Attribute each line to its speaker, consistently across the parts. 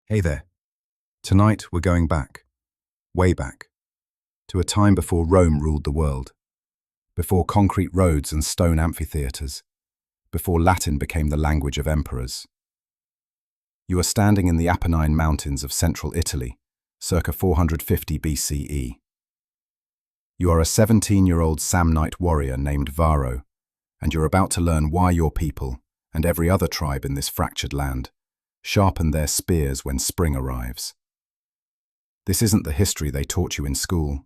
Speaker 1: Hey there. Tonight we're going back, way back, to a time before Rome ruled the world, before concrete roads and stone amphitheatres, before Latin became the language of emperors. You are standing in the Apennine Mountains of central Italy, circa 450 BCE. You are a 17-year-old Samnite warrior named Varro, and you're about to learn why your people, and every other tribe in this fractured land, sharpen their spears when spring arrives. This isn't the history they taught you in school.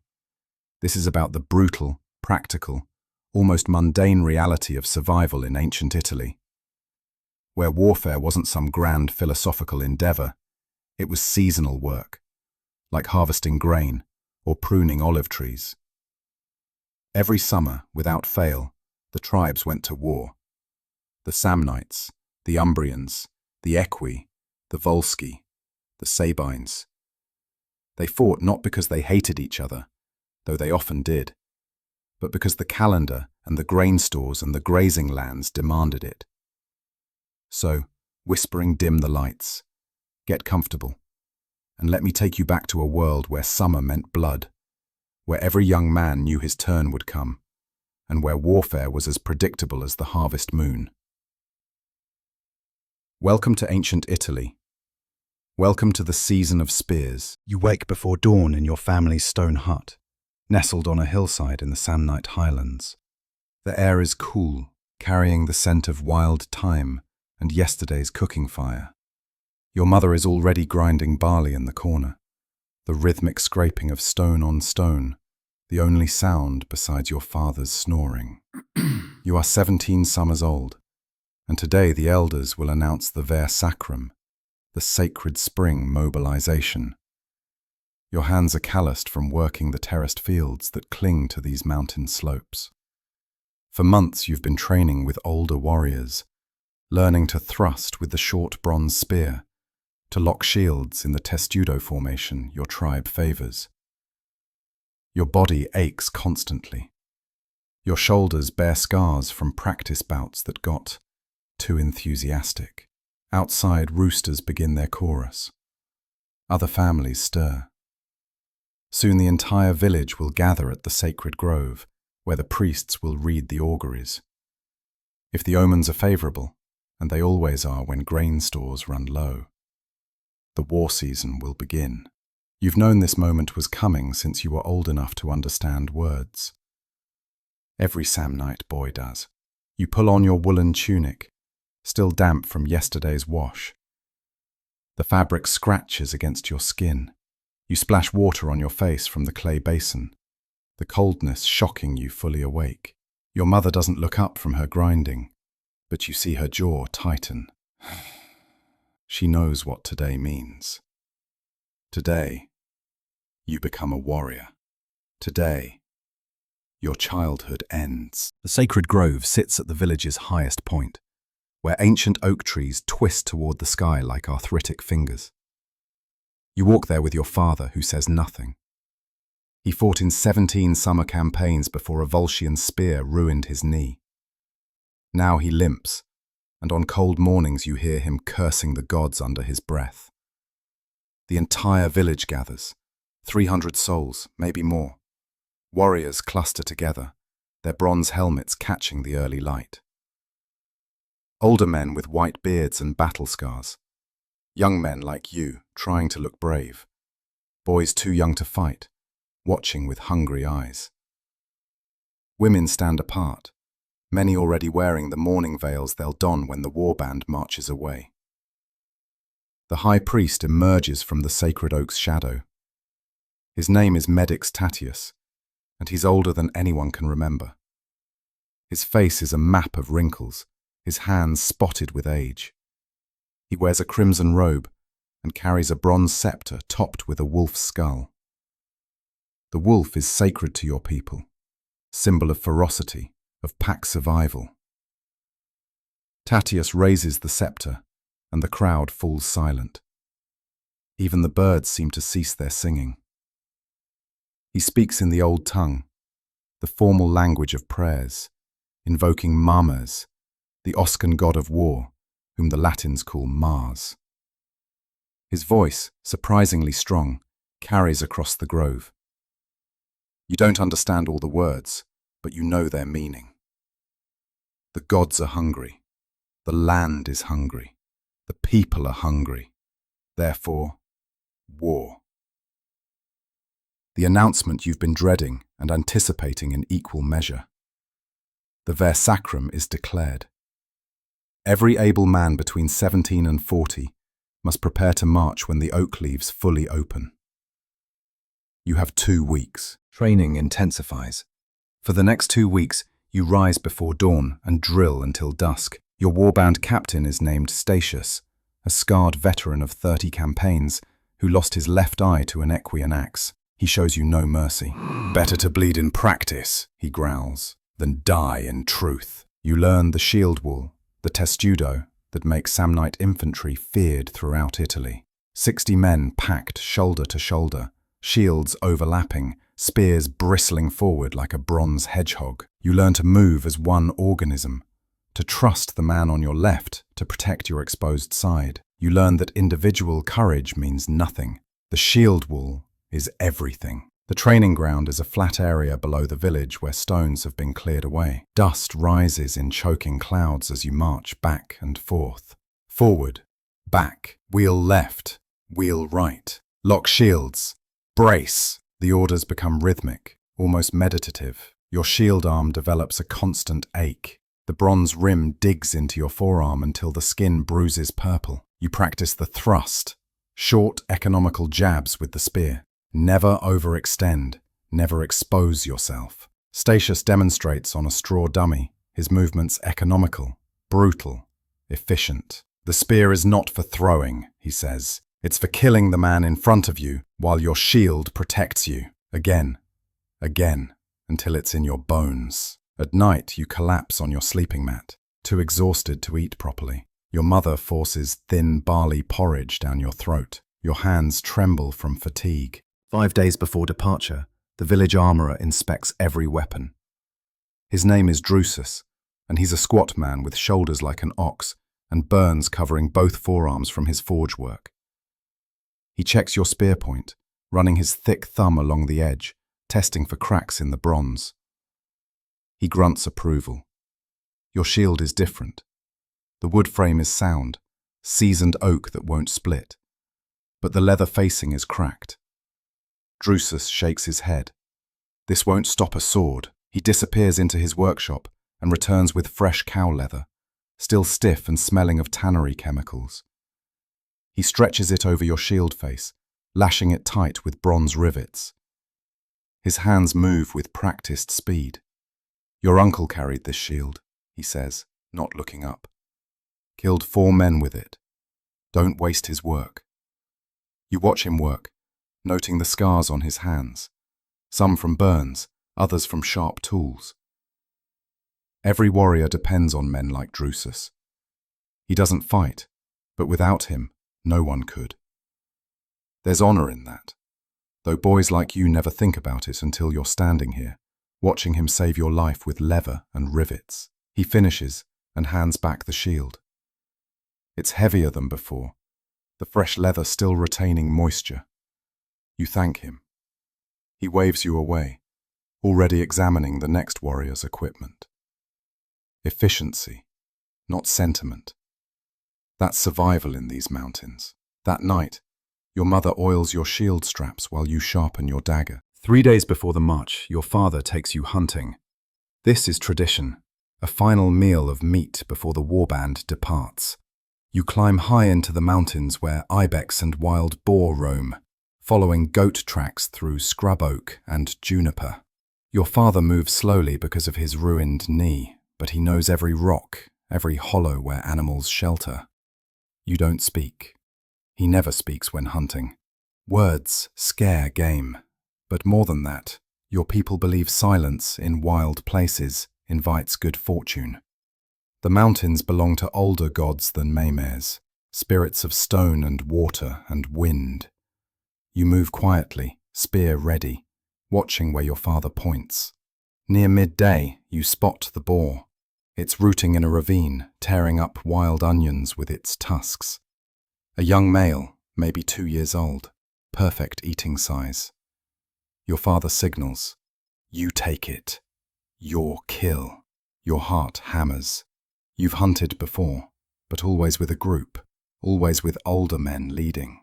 Speaker 1: This is about the brutal, practical, almost mundane reality of survival in ancient Italy, where warfare wasn't some grand philosophical endeavor, it was seasonal work, like harvesting grain or pruning olive trees. Every summer, without fail, the tribes went to war. The Samnites, the Umbrians, the Equi, the Volsci, the Sabines. They fought not because they hated each other, though they often did, but because the calendar and the grain stores and the grazing lands demanded it. So, whispering dim the lights, get comfortable, and let me take you back to a world where summer meant blood, where every young man knew his turn would come, and where warfare was as predictable as the harvest moon. Welcome to ancient Italy. Welcome to the season of spears. You wake before dawn in your family's stone hut, nestled on a hillside in the Samnite highlands. The air is cool, carrying the scent of wild thyme and yesterday's cooking fire. Your mother is already grinding barley in the corner, the rhythmic scraping of stone on stone, the only sound besides your father's snoring. You are 17 summers old, and today the elders will announce the Ver Sacrum, the sacred spring mobilization. Your hands are calloused from working the terraced fields that cling to these mountain slopes. For months you've been training with older warriors, learning to thrust with the short bronze spear, to lock shields in the testudo formation your tribe favors. Your body aches constantly. Your shoulders bear scars from practice bouts that got too enthusiastic. Outside, roosters begin their chorus. Other families stir. Soon the entire village will gather at the sacred grove, where the priests will read the auguries. If the omens are favorable, and they always are when grain stores run low, the war season will begin. You've known this moment was coming since you were old enough to understand words. Every Samnite boy does. You pull on your woolen tunic, still damp from yesterday's wash. The fabric scratches against your skin. You splash water on your face from the clay basin, the coldness shocking you fully awake. Your mother doesn't look up from her grinding, but you see her jaw tighten. She knows what today means. Today, you become a warrior. Today, your childhood ends. The sacred grove sits at the village's highest point, where ancient oak trees twist toward the sky like arthritic fingers. You walk there with your father, who says nothing. He fought in 17 summer campaigns before a Volscian spear ruined his knee. Now he limps, and on cold mornings you hear him cursing the gods under his breath. The entire village gathers, 300 souls, maybe more. Warriors cluster together, their bronze helmets catching the early light. Older men with white beards and battle scars. Young men like you, trying to look brave. Boys too young to fight, watching with hungry eyes. Women stand apart, many already wearing the mourning veils they'll don when the warband marches away. The high priest emerges from the sacred oak's shadow. His name is Medix Tatius, and he's older than anyone can remember. His face is a map of wrinkles, his hands spotted with age. He wears a crimson robe and carries a bronze scepter topped with a wolf's skull. The wolf is sacred to your people, symbol of ferocity, of pack survival. Tatius raises the scepter, and the crowd falls silent. Even the birds seem to cease their singing. He speaks in the old tongue, the formal language of prayers, invoking Mames, the Oscan god of war, whom the Latins call Mars. His voice, surprisingly strong, carries across the grove. You don't understand all the words, but you know their meaning. The gods are hungry. The land is hungry. The people are hungry. Therefore, war. The announcement you've been dreading and anticipating in equal measure. The Ver Sacrum is declared. Every able man between 17 and 40 must prepare to march when the oak leaves fully open. You have 2 weeks. Training intensifies. For the next 2 weeks, you rise before dawn and drill until dusk. Your warband captain is named Statius, a scarred veteran of 30 campaigns who lost his left eye to an equian axe. He shows you no mercy. Better to bleed in practice, he growls, than die in truth. You learn the shield wall, the testudo that makes Samnite infantry feared throughout Italy. 60 men packed shoulder to shoulder, shields overlapping, spears bristling forward like a bronze hedgehog. You learn to move as one organism, to trust the man on your left to protect your exposed side. You learn that individual courage means nothing. The shield wall is everything. The training ground is a flat area below the village where stones have been cleared away. Dust rises in choking clouds as you march back and forth. Forward, back, wheel left, wheel right. Lock shields, brace. The orders become rhythmic, almost meditative. Your shield arm develops a constant ache. The bronze rim digs into your forearm until the skin bruises purple. You practice the thrust, short economical jabs with the spear. Never overextend, never expose yourself. Statius demonstrates on a straw dummy, his movements economical, brutal, efficient. The spear is not for throwing, he says. It's for killing the man in front of you while your shield protects you. Again, until it's in your bones. At night, you collapse on your sleeping mat, too exhausted to eat properly. Your mother forces thin barley porridge down your throat. Your hands tremble from fatigue. 5 days before departure, the village armourer inspects every weapon. His name is Drusus, and he's a squat man with shoulders like an ox and burns covering both forearms from his forge work. He checks your spear point, running his thick thumb along the edge, testing for cracks in the bronze. He grunts approval. Your shield is different. The wood frame is sound, seasoned oak that won't split, but the leather facing is cracked. Drusus shakes his head. This won't stop a sword. He disappears into his workshop and returns with fresh cow leather, still stiff and smelling of tannery chemicals. He stretches it over your shield face, lashing it tight with bronze rivets. His hands move with practiced speed. Your uncle carried this shield, he says, not looking up. Killed 4 men with it. Don't waste his work. You watch him work, noting the scars on his hands, some from burns, others from sharp tools. Every warrior depends on men like Drusus. He doesn't fight, but without him, no one could. There's honor in that, though boys like you never think about it until you're standing here, watching him save your life with lever and rivets. He finishes and hands back the shield. It's heavier than before, the fresh leather still retaining moisture. You thank him. He waves you away, already examining the next warrior's equipment. Efficiency, not sentiment. That's survival in these mountains. That night, your mother oils your shield straps while you sharpen your dagger. 3 days before the march, your father takes you hunting. This is tradition, a final meal of meat before the warband departs. You climb high into the mountains where ibex and wild boar roam, following goat tracks through scrub oak and juniper. Your father moves slowly because of his ruined knee, but he knows every rock, every hollow where animals shelter. You don't speak. He never speaks when hunting. Words scare game, but more than that, your people believe silence in wild places invites good fortune. The mountains belong to older gods than Maymares, spirits of stone and water and wind. You move quietly, spear ready, watching where your father points. Near midday, you spot the boar. It's rooting in a ravine, tearing up wild onions with its tusks. A young male, maybe 2 years old, perfect eating size. Your father signals. You take it. Your kill. Your heart hammers. You've hunted before, but always with a group, always with older men leading.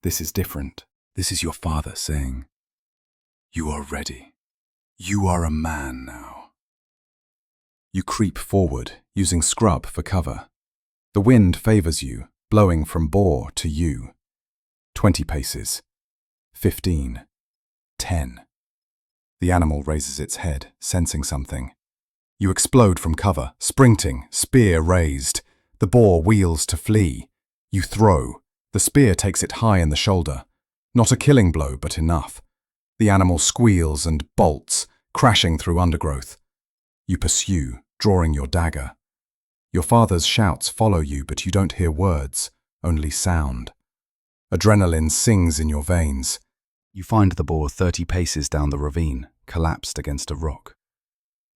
Speaker 1: This is different. This is your father saying, "You are ready. You are a man now." You creep forward, using scrub for cover. The wind favors you, blowing from boar to you. 20 paces. 15. 10. The animal raises its head, sensing something. You explode from cover, sprinting, spear raised. The boar wheels to flee. You throw. The spear takes it high in the shoulder. Not a killing blow, but enough. The animal squeals and bolts, crashing through undergrowth. You pursue, drawing your dagger. Your father's shouts follow you, but you don't hear words, only sound. Adrenaline sings in your veins. You find the boar 30 paces down the ravine, collapsed against a rock.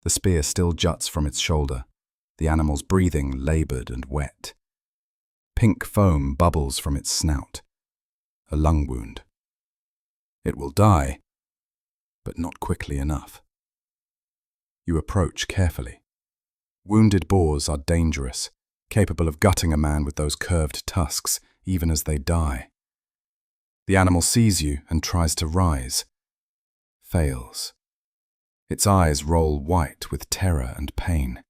Speaker 1: The spear still juts from its shoulder, the animal's breathing laboured and wet. Pink foam bubbles from its snout. A lung wound. It will die, but not quickly enough. You approach carefully. Wounded boars are dangerous, capable of gutting a man with those curved tusks, even as they die. The animal sees you and tries to rise. Fails. Its eyes roll white with terror and pain.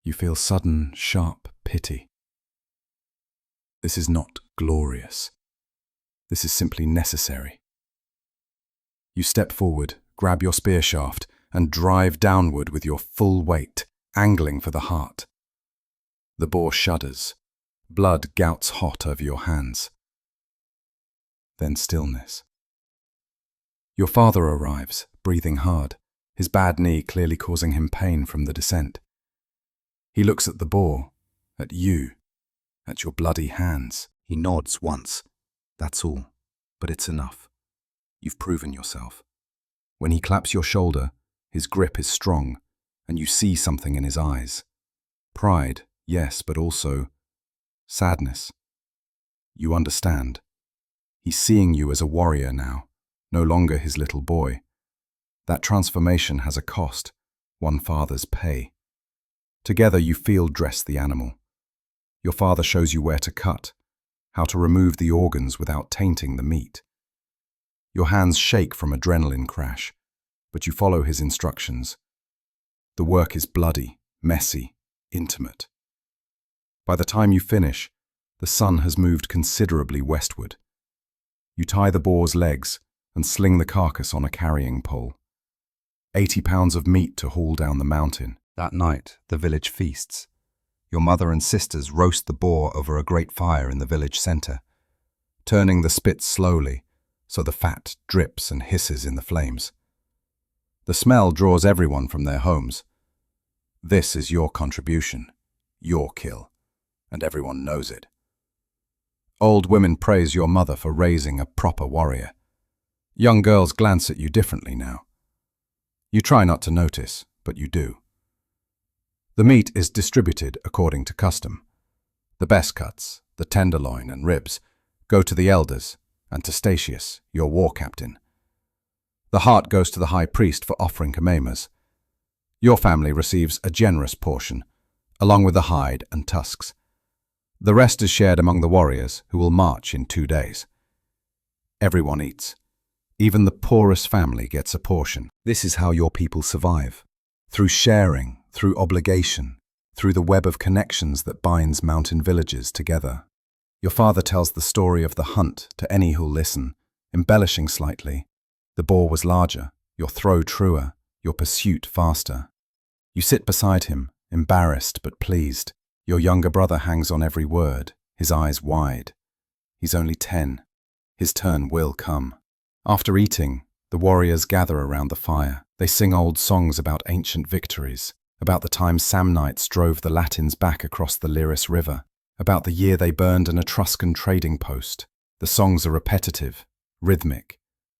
Speaker 1: You feel sudden, sharp pity. This is not glorious. This is simply necessary. You step forward, grab your spear shaft, and drive downward with your full weight, angling for the heart. The boar shudders. Blood gouts hot over your hands. Then stillness. Your father arrives, breathing hard, his bad knee clearly causing him pain from the descent. He looks at the boar, at you, at your bloody hands. He nods once. That's all, but it's enough. You've proven yourself. When he claps your shoulder, his grip is strong, and you see something in his eyes. Pride, yes, but also sadness. You understand. He's seeing you as a warrior now, no longer his little boy. That transformation has a cost, one father's pay. Together you field dress the animal. Your father shows you where to cut, how to remove the organs without tainting the meat. Your hands shake from adrenaline crash, but you follow his instructions. The work is bloody, messy, intimate. By the time you finish, the sun has moved considerably westward. You tie the boar's legs and sling the carcass on a carrying pole. 80 pounds of meat to haul down the mountain. That night, the village feasts. Your mother and sisters roast the boar over a great fire in the village centre, turning the spit slowly so the fat drips and hisses in the flames. The smell draws everyone from their homes. This is your contribution, your kill, and everyone knows it. Old women praise your mother for raising a proper warrior. Young girls glance at you differently now. You try not to notice, but you do. The meat is distributed according to custom. The best cuts, the tenderloin and ribs, go to the elders and to Statius, your war captain. The heart goes to the high priest for offering kamemas. Your family receives a generous portion, along with the hide and tusks. The rest is shared among the warriors who will march in 2 days. Everyone eats. Even the poorest family gets a portion. This is how your people survive. Through sharing, through obligation, through the web of connections that binds mountain villages together. Your father tells the story of the hunt to any who'll listen, embellishing slightly. The boar was larger, your throw truer, your pursuit faster. You sit beside him, embarrassed but pleased. Your younger brother hangs on every word, his eyes wide. He's only 10. His turn will come. After eating, the warriors gather around the fire. They sing old songs about ancient victories, about the time Samnites drove the Latins back across the Liris River, about the year they burned an Etruscan trading post. The songs are repetitive, rhythmic,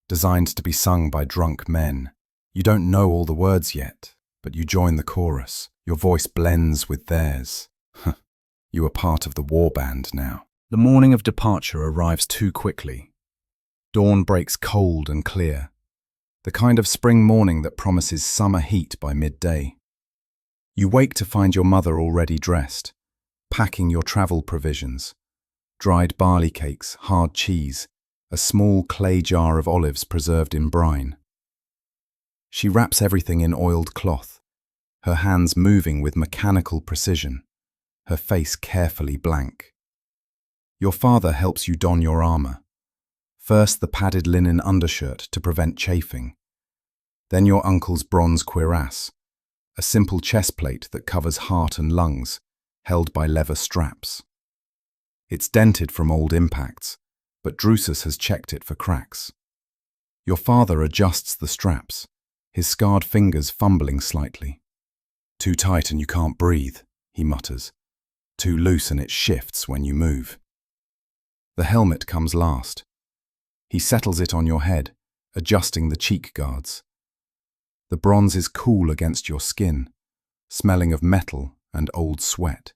Speaker 1: designed to be sung by drunk men. You don't know all the words yet, but you join the chorus. Your voice blends with theirs. You are part of the war band now. The morning of departure arrives too quickly. Dawn breaks cold and clear, the kind of spring morning that promises summer heat by midday. You wake to find your mother already dressed, packing your travel provisions: dried barley cakes, hard cheese, a small clay jar of olives preserved in brine. She wraps everything in oiled cloth, her hands moving with mechanical precision, her face carefully blank. Your father helps you don your armor. First the padded linen undershirt to prevent chafing, then your uncle's bronze cuirass, a simple chest plate that covers heart and lungs, held by leather straps. It's dented from old impacts, but Drusus has checked it for cracks. Your father adjusts the straps, his scarred fingers fumbling slightly. "Too tight and you can't breathe," he mutters. "Too loose and it shifts when you move." The helmet comes last. He settles it on your head, adjusting the cheek guards. The bronze is cool against your skin, smelling of metal and old sweat.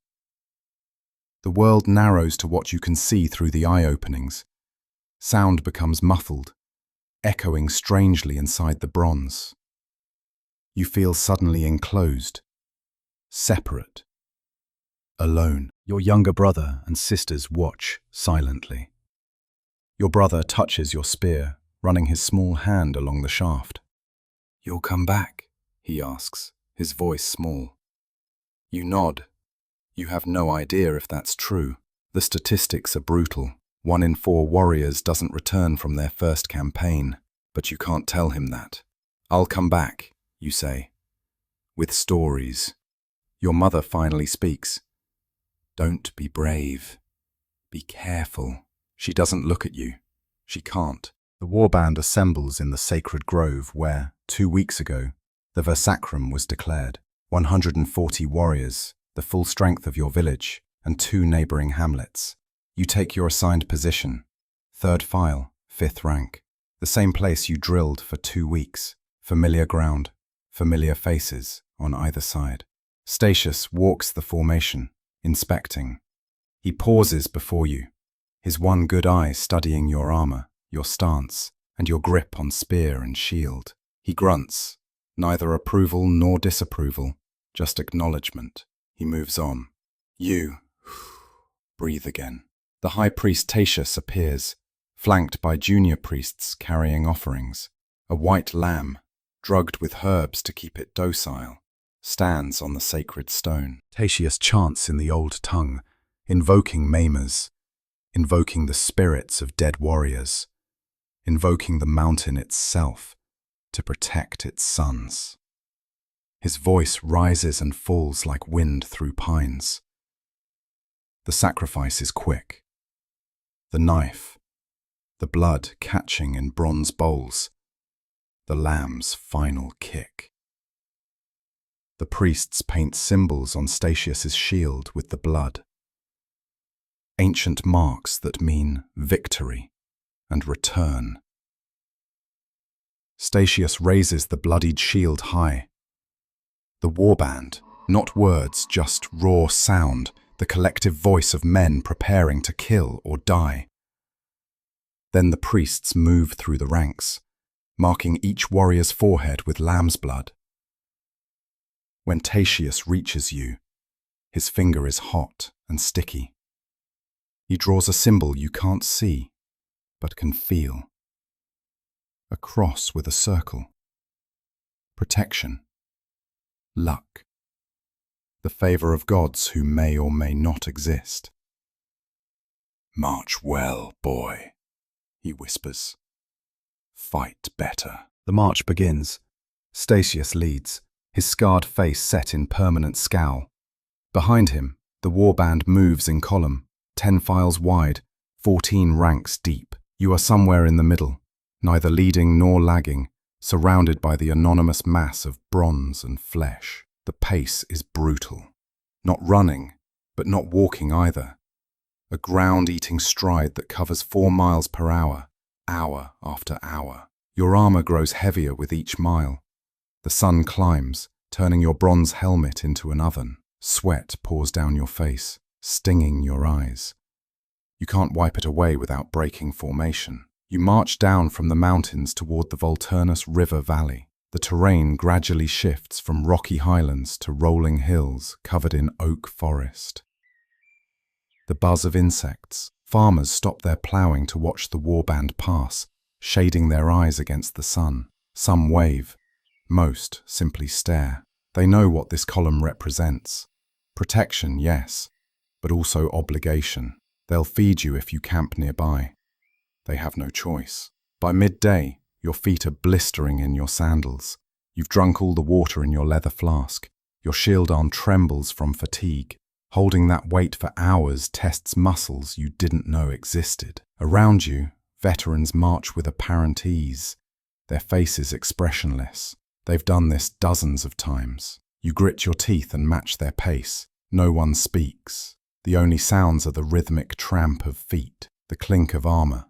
Speaker 1: The world narrows to what you can see through the eye openings. Sound becomes muffled, echoing strangely inside the bronze. You feel suddenly enclosed, separate, alone. Your younger brother and sisters watch silently. Your brother touches your spear, running his small hand along the shaft. "You'll come back?" he asks, his voice small. You nod. You have no idea if that's true. The statistics are brutal. 1 in 4 warriors doesn't return from their first campaign, but you can't tell him that. "I'll come back," you say, with stories. Your mother finally speaks. "Don't be brave. Be careful." She doesn't look at you. She can't. The warband assembles in the sacred grove where, 2 weeks ago, the Versacrum was declared. 140 warriors, the full strength of your village, and 2 neighboring hamlets. You take your assigned position, 3rd file, 5th rank, the same place you drilled for 2 weeks. Familiar ground, familiar faces on either side. Statius walks the formation, inspecting. He pauses before you, his one good eye studying your armor, your stance, and your grip on spear and shield. He grunts, neither approval nor disapproval, just acknowledgement. He moves on. You breathe again. The high priest Tatius appears, flanked by junior priests carrying offerings. A white lamb, drugged with herbs to keep it docile, stands on the sacred stone. Tatius chants in the old tongue, invoking maimers, invoking the spirits of dead warriors, invoking the mountain itself to protect its sons. His voice rises and falls like wind through pines. The sacrifice is quick. The knife, the blood catching in bronze bowls, the lamb's final kick. The priests paint symbols on Statius's shield with the blood. Ancient marks that mean victory and return. Statius raises the bloodied shield high. The warband, not words, just raw sound, the collective voice of men preparing to kill or die. Then the priests move through the ranks, marking each warrior's forehead with lamb's blood. When Tatius reaches you, his finger is hot and sticky. He draws a symbol you can't see, but can feel. A cross with a circle. Protection. Luck. The favor of gods who may or may not exist. "March well, boy," he whispers. "Fight better." The march begins. Statius leads, his scarred face set in permanent scowl. Behind him, the warband moves in column, 10 files wide, 14 ranks deep. You are somewhere in the middle, neither leading nor lagging, surrounded by the anonymous mass of bronze and flesh. The pace is brutal. Not running, but not walking either. A ground-eating stride that covers 4 miles per hour, hour after hour. Your armor grows heavier with each mile. The sun climbs, turning your bronze helmet into an oven. Sweat pours down your face, stinging your eyes. You can't wipe it away without breaking formation. You march down from the mountains toward the Volturnus River Valley. The terrain gradually shifts from rocky highlands to rolling hills covered in oak forest. The buzz of insects. Farmers stop their ploughing to watch the warband pass, shading their eyes against the sun. Some wave. Most simply stare. They know what this column represents. Protection, yes, but also obligation. They'll feed you if you camp nearby. They have no choice. By midday, your feet are blistering in your sandals. You've drunk all the water in your leather flask. Your shield arm trembles from fatigue. Holding that weight for hours tests muscles you didn't know existed. Around you, veterans march with apparent ease, their faces expressionless. They've done this dozens of times. You grit your teeth and match their pace. No one speaks. The only sounds are the rhythmic tramp of feet, the clink of armor,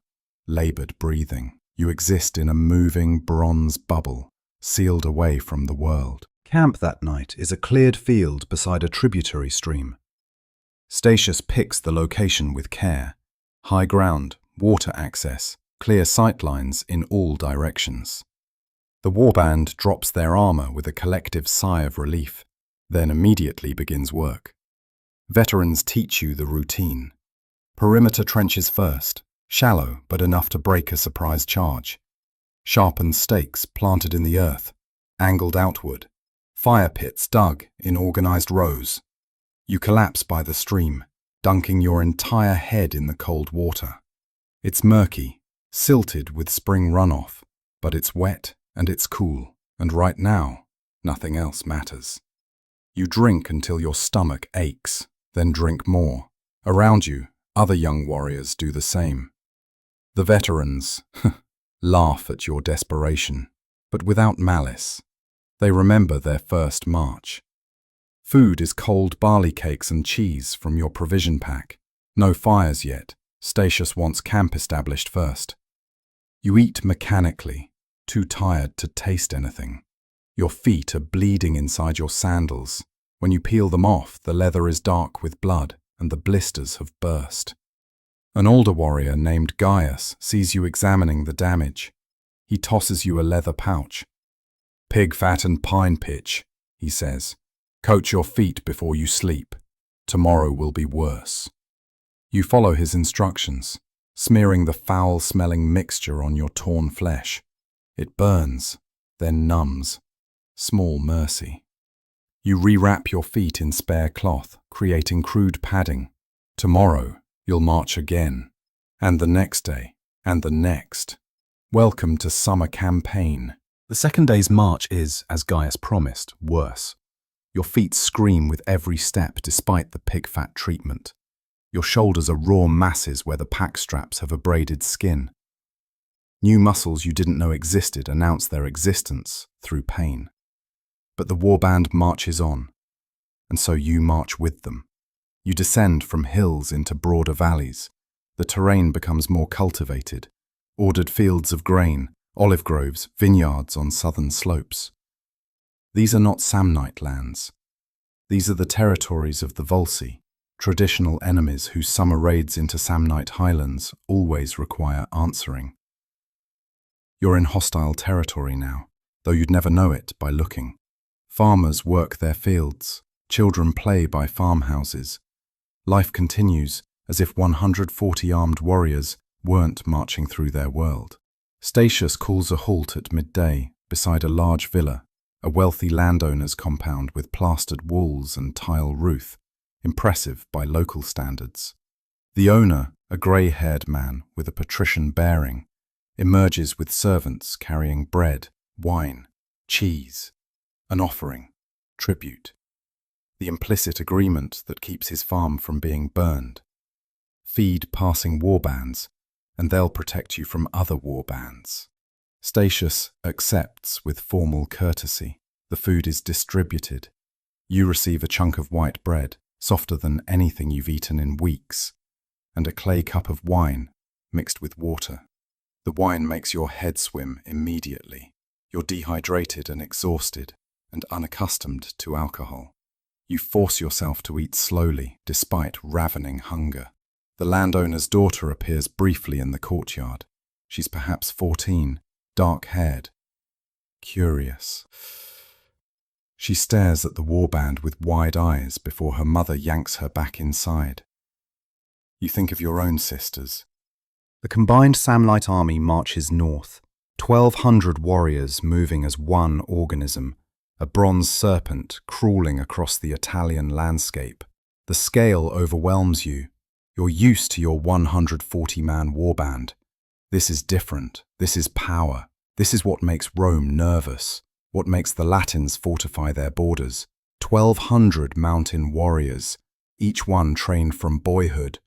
Speaker 1: labored breathing. You exist in a moving bronze bubble, sealed away from the world. Camp that night is a cleared field beside a tributary stream. Statius picks the location with care. High ground, water access, clear sightlines in all directions. The warband drops their armor with a collective sigh of relief, then immediately begins work. Veterans teach you the routine. Perimeter trenches first, shallow but enough to break a surprise charge. Sharpened stakes planted in the earth, angled outward. Fire pits dug in organized rows. You collapse by the stream, dunking your entire head in the cold water. It's murky, silted with spring runoff, but it's wet and it's cool, and right now, nothing else matters. You drink until your stomach aches, then drink more. Around you, other young warriors do the same. The veterans laugh at your desperation, but without malice. They remember their first march. Food is cold barley cakes and cheese from your provision pack. No fires yet. Statius wants camp established first. You eat mechanically, too tired to taste anything. Your feet are bleeding inside your sandals. When you peel them off, the leather is dark with blood and the blisters have burst. An older warrior named Gaius sees you examining the damage. He tosses you a leather pouch. "Pig fat and pine pitch," he says. "Coat your feet before you sleep. Tomorrow will be worse." You follow his instructions, smearing the foul-smelling mixture on your torn flesh. It burns, then numbs. Small mercy. You rewrap your feet in spare cloth, creating crude padding. Tomorrow, you'll march again, and the next day, and the next. Welcome to summer campaign. The second day's march is, as Gaius promised, worse. Your feet scream with every step despite the pig fat treatment. Your shoulders are raw masses where the pack straps have abraded skin. New muscles you didn't know existed announce their existence through pain. But the warband marches on, and so you march with them. You descend from hills into broader valleys. The terrain becomes more cultivated. Ordered fields of grain, olive groves, vineyards on southern slopes. These are not Samnite lands. These are the territories of the Volsi, traditional enemies whose summer raids into Samnite highlands always require answering. You're in hostile territory now, though you'd never know it by looking. Farmers work their fields, children play by farmhouses. Life continues as if 140 armed warriors weren't marching through their world. Statius calls a halt at midday beside a large villa, a wealthy landowner's compound with plastered walls and tile roof, impressive by local standards. The owner, a grey-haired man with a patrician bearing, emerges with servants carrying bread, wine, cheese, an offering, tribute, the implicit agreement that keeps his farm from being burned. Feed passing warbands, and they'll protect you from other warbands. Statius accepts with formal courtesy. The food is distributed. You receive a chunk of white bread, softer than anything you've eaten in weeks, and a clay cup of wine mixed with water. The wine makes your head swim immediately. You're dehydrated and exhausted, and unaccustomed to alcohol. You force yourself to eat slowly, despite ravening hunger. The landowner's daughter appears briefly in the courtyard. She's perhaps 14, dark-haired, curious. She stares at the warband with wide eyes before her mother yanks her back inside. You think of your own sisters. The combined Samnite army marches north, 1,200 warriors moving as one organism, a bronze serpent crawling across the Italian landscape. The scale overwhelms you. You're used to your 140-man warband. This is different. This is power. This is what makes Rome nervous, what makes the Latins fortify their borders. 1,200 mountain warriors, each one trained from boyhood,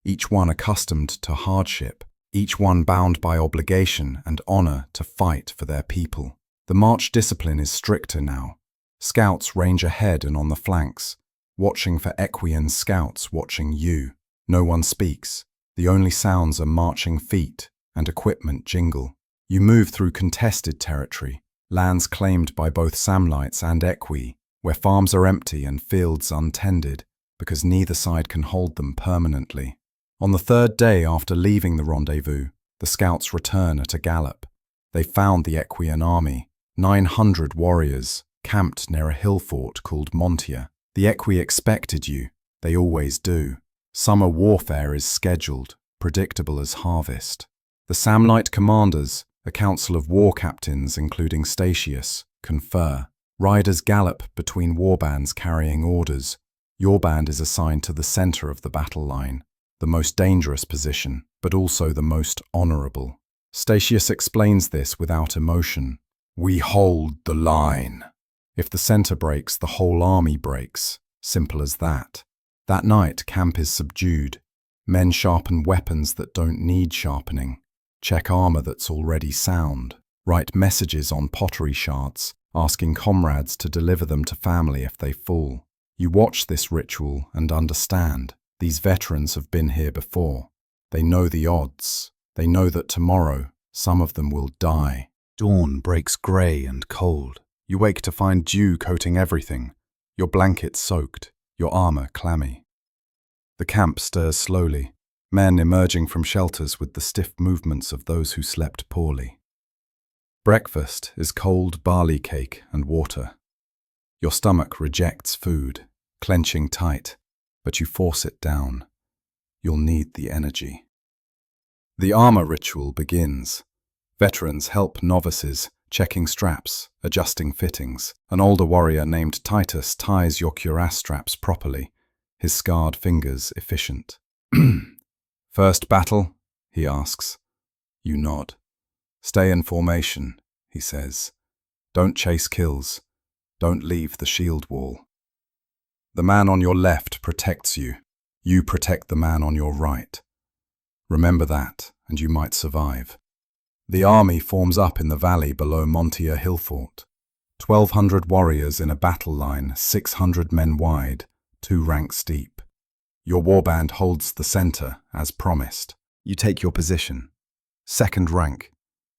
Speaker 1: each one accustomed to hardship, each one bound by obligation and honor to fight for their people. The march discipline is stricter now. Scouts range ahead and on the flanks, watching for Equian scouts watching you. No one speaks. The only sounds are marching feet and equipment jingle. You move through contested territory, lands claimed by both Samnites and Equi, where farms are empty and fields untended, because neither side can hold them permanently. On the third day after leaving the rendezvous, the scouts return at a gallop. They found the Equian army, 900 warriors, camped near a hill fort called Montia. The Equi expected you. They always do. Summer warfare is scheduled, predictable as harvest. The Samnite commanders, a council of war captains including Statius, confer. Riders gallop between warbands carrying orders. Your band is assigned to the center of the battle line, the most dangerous position, but also the most honorable. Statius explains this without emotion. We hold the line. If the center breaks, the whole army breaks. Simple as that. That night, camp is subdued. Men sharpen weapons that don't need sharpening. Check armor that's already sound. Write messages on pottery shards, asking comrades to deliver them to family if they fall. You watch this ritual and understand. These veterans have been here before. They know the odds. They know that tomorrow, some of them will die. Dawn breaks grey and cold. You wake to find dew coating everything. Your blanket soaked, your armor clammy. The camp stirs slowly, men emerging from shelters with the stiff movements of those who slept poorly. Breakfast is cold barley cake and water. Your stomach rejects food, clenching tight, but you force it down. You'll need the energy. The armor ritual begins. Veterans help novices, checking straps, adjusting fittings. An older warrior named Titus ties your cuirass straps properly, his scarred fingers efficient. First battle? He asks. You nod. Stay in formation, he says. Don't chase kills. Don't leave the shield wall. The man on your left protects you. You protect the man on your right. Remember that, and you might survive. The army forms up in the valley below Montia Hill Fort. 1,200 warriors in a battle line, 600 men wide, 2 ranks deep. Your warband holds the center, as promised. You take your position. Second rank,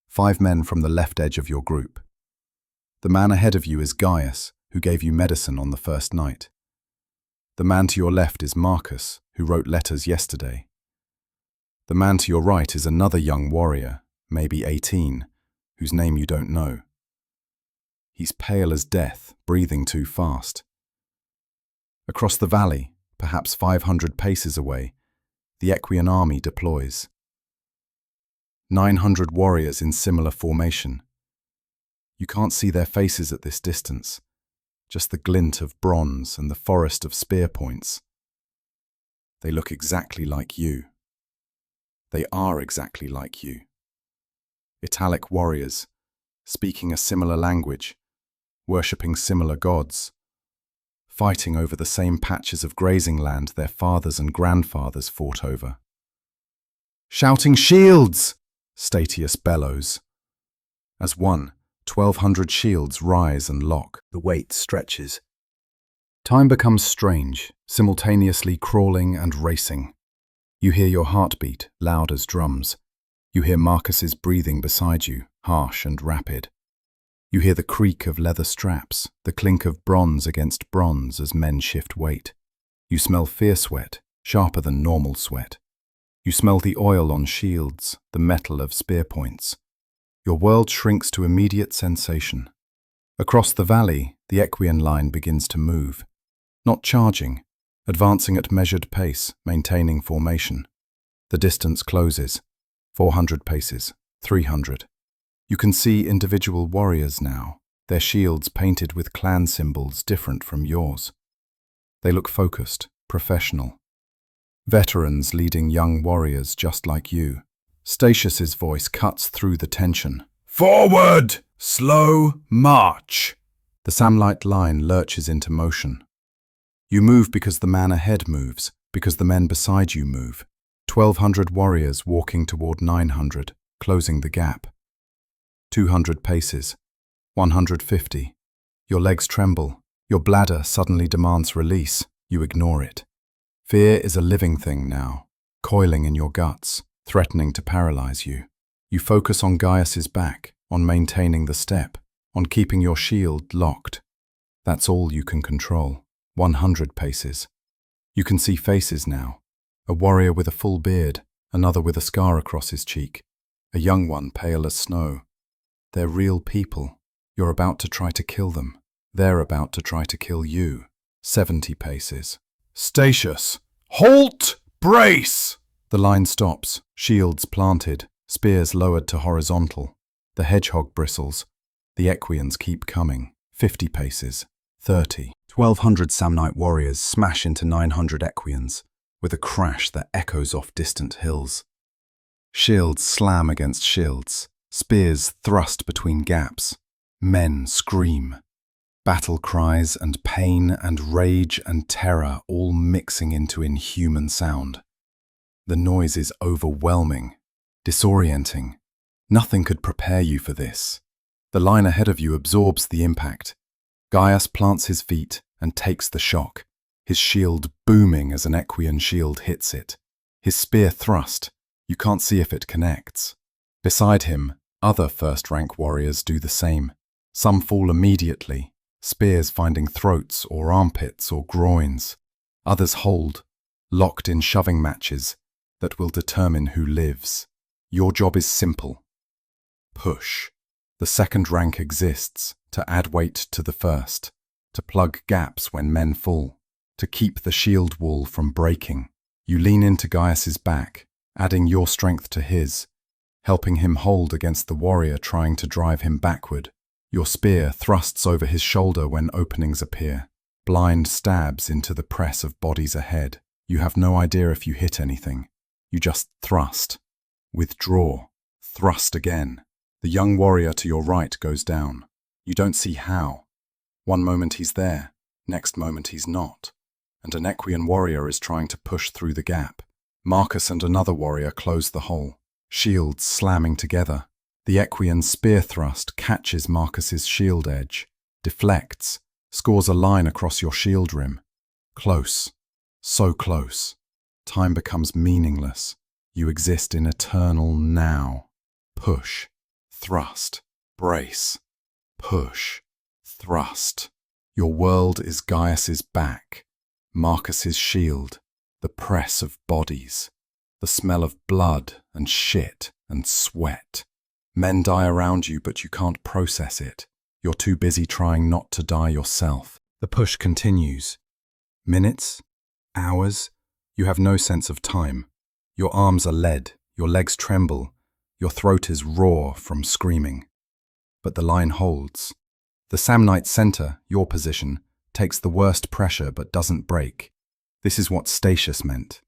Speaker 1: 5 men from the left edge of your group. The man ahead of you is Gaius, who gave you medicine on the first night. The man to your left is Marcus, who wrote letters yesterday. The man to your right is another young warrior, maybe 18, whose name you don't know. He's pale as death, breathing too fast. Across the valley, perhaps 500 paces away, the Equian army deploys. 900 warriors in similar formation. You can't see their faces at this distance, just the glint of bronze and the forest of spear points. They look exactly like you. They are exactly like you. Italic warriors, speaking a similar language, worshipping similar gods, fighting over the same patches of grazing land their fathers and grandfathers fought over. Shouting shields! Statius bellows. As one, 1,200 shields rise and lock. The weight stretches. Time becomes strange, simultaneously crawling and racing. You hear your heartbeat, loud as drums. You hear Marcus's breathing beside you, harsh and rapid. You hear the creak of leather straps, the clink of bronze against bronze as men shift weight. You smell fear sweat, sharper than normal sweat. You smell the oil on shields, the metal of spear points. Your world shrinks to immediate sensation. Across the valley, the Equian line begins to move. Not charging, advancing at measured pace, maintaining formation. The distance closes. 400 paces, 300. You can see individual warriors now, their shields painted with clan symbols different from yours. They look focused, professional. Veterans leading young warriors just like you. Statius's voice cuts through the tension. Forward! Slow march! The Samnite line lurches into motion. You move because the man ahead moves, because the men beside you move. 1,200 warriors walking toward 900, closing the gap. 200 paces. 150. Your legs tremble. Your bladder suddenly demands release. You ignore it. Fear is a living thing now, coiling in your guts, threatening to paralyze you. You focus on Gaius's back, on maintaining the step, on keeping your shield locked. That's all you can control. 100 paces. You can see faces now. A warrior with a full beard, another with a scar across his cheek, a young one pale as snow. They're real people. You're about to try to kill them. They're about to try to kill you. 70 paces. Statius! Halt! Brace! The line stops, shields planted, spears lowered to horizontal. The hedgehog bristles. The Equians keep coming. 50 paces. 30. 1,200 Samnite warriors smash into 900 Equians, with a crash that echoes off distant hills. Shields slam against shields, spears thrust between gaps. Men scream. Battle cries and pain and rage and terror all mixing into inhuman sound. The noise is overwhelming, disorienting. Nothing could prepare you for this. The line ahead of you absorbs the impact. Gaius plants his feet and takes the shock, his shield booming as an Equian shield hits it. His spear thrust. You can't see if it connects. Beside him, other first-rank warriors do the same. Some fall immediately, spears finding throats or armpits or groins. Others hold, locked in shoving matches that will determine who lives. Your job is simple. Push. The second rank exists to add weight to the first, to plug gaps when men fall, to keep the shield wall from breaking. You lean into Gaius's back, adding your strength to his, helping him hold against the warrior trying to drive him backward. Your spear thrusts over his shoulder when openings appear, blind stabs into the press of bodies ahead. You have no idea if you hit anything. You just thrust. Withdraw. Thrust again. The young warrior to your right goes down. You don't see how. One moment he's there, next moment he's not. And an Equian warrior is trying to push through the gap. Marcus and another warrior close the hole, shields slamming together. The Equian spear thrust catches Marcus's shield edge, deflects, scores a line across your shield rim. Close. So close. Time becomes meaningless. You exist in eternal now. Push. Thrust. Brace. Push. Thrust. Your world is Gaius's back, Marcus's shield, the press of bodies, the smell of blood and shit and sweat. Men die around you, but you can't process it. You're too busy trying not to die yourself. The push continues. Minutes? Hours? You have no sense of time. Your arms are lead, your legs tremble, your throat is raw from screaming. But the line holds. The Samnite center, your position, takes the worst pressure but doesn't break. This is what Statius meant.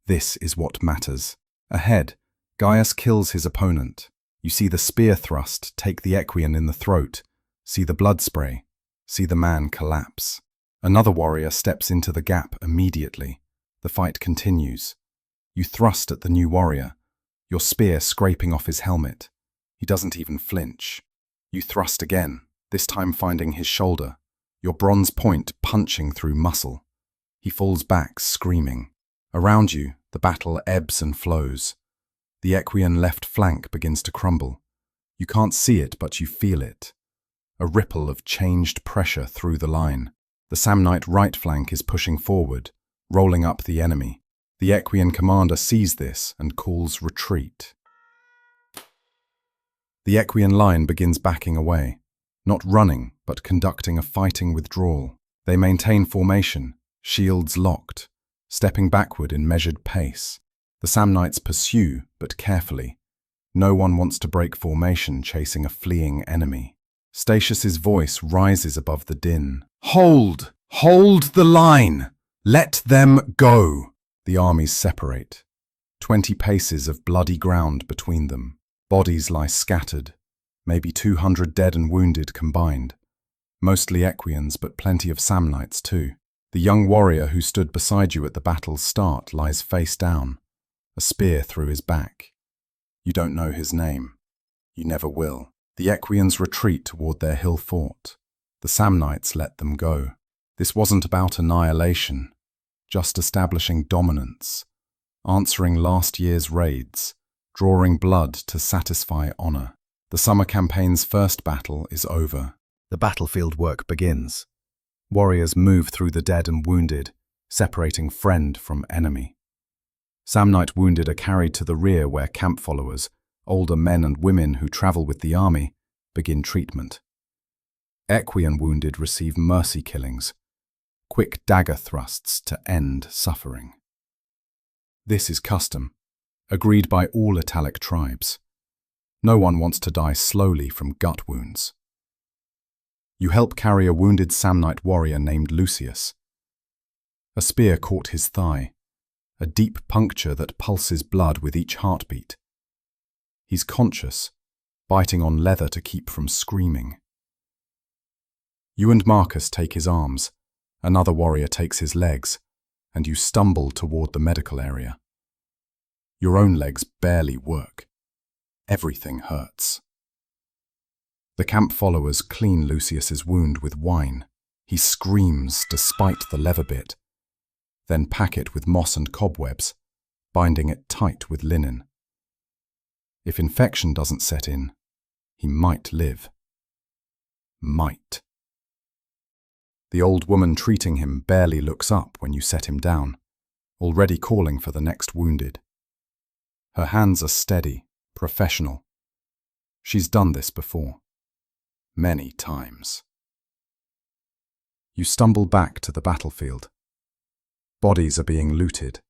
Speaker 1: This is what matters. Ahead, Gaius kills his opponent. You see the spear thrust take the Equian in the throat, see the blood spray, see the man collapse. Another warrior steps into the gap immediately. The fight continues. You thrust at the new warrior, your spear scraping off his helmet. He doesn't even flinch. You thrust again, this time finding his shoulder, your bronze point punching through muscle. He falls back, screaming. Around you, the battle ebbs and flows. The Equian left flank begins to crumble. You can't see it, but you feel it. A ripple of changed pressure through the line. The Samnite right flank is pushing forward, rolling up the enemy. The Equian commander sees this and calls retreat. The Equian line begins backing away, not running, but conducting a fighting withdrawal. They maintain formation, shields locked, stepping backward in measured pace. The Samnites pursue, but carefully. No one wants to break formation chasing a fleeing enemy. Statius's voice rises above the din. "Hold! Hold the line! Let them go!" The armies separate. 20 paces of bloody ground between them. Bodies lie scattered, maybe 200 dead and wounded combined. Mostly Equians, but plenty of Samnites too. The young warrior who stood beside you at the battle's start lies face down, a spear through his back. You don't know his name. You never will. The Equians retreat toward their hill fort. The Samnites let them go. This wasn't about annihilation, just establishing dominance, answering last year's raids, drawing blood to satisfy honor. The summer campaign's first battle is over. The battlefield work begins. Warriors move through the dead and wounded, separating friend from enemy. Samnite wounded are carried to the rear where camp followers, older men and women who travel with the army, begin treatment. Equian wounded receive mercy killings, quick dagger thrusts to end suffering. This is custom, agreed by all Italic tribes. No one wants to die slowly from gut wounds. You help carry a wounded Samnite warrior named Lucius. A spear caught his thigh, a deep puncture that pulses blood with each heartbeat. He's conscious, biting on leather to keep from screaming. You and Marcus take his arms, another warrior takes his legs, and you stumble toward the medical area. Your own legs barely work. Everything hurts. The camp followers clean Lucius's wound with wine. He screams despite the leather bit, then pack it with moss and cobwebs, binding it tight with linen. If infection doesn't set in, he might live. Might. The old woman treating him barely looks up when you set him down, already calling for the next wounded. Her hands are steady, professional. She's done this before. Many times. You stumble back to the battlefield. Bodies are being looted.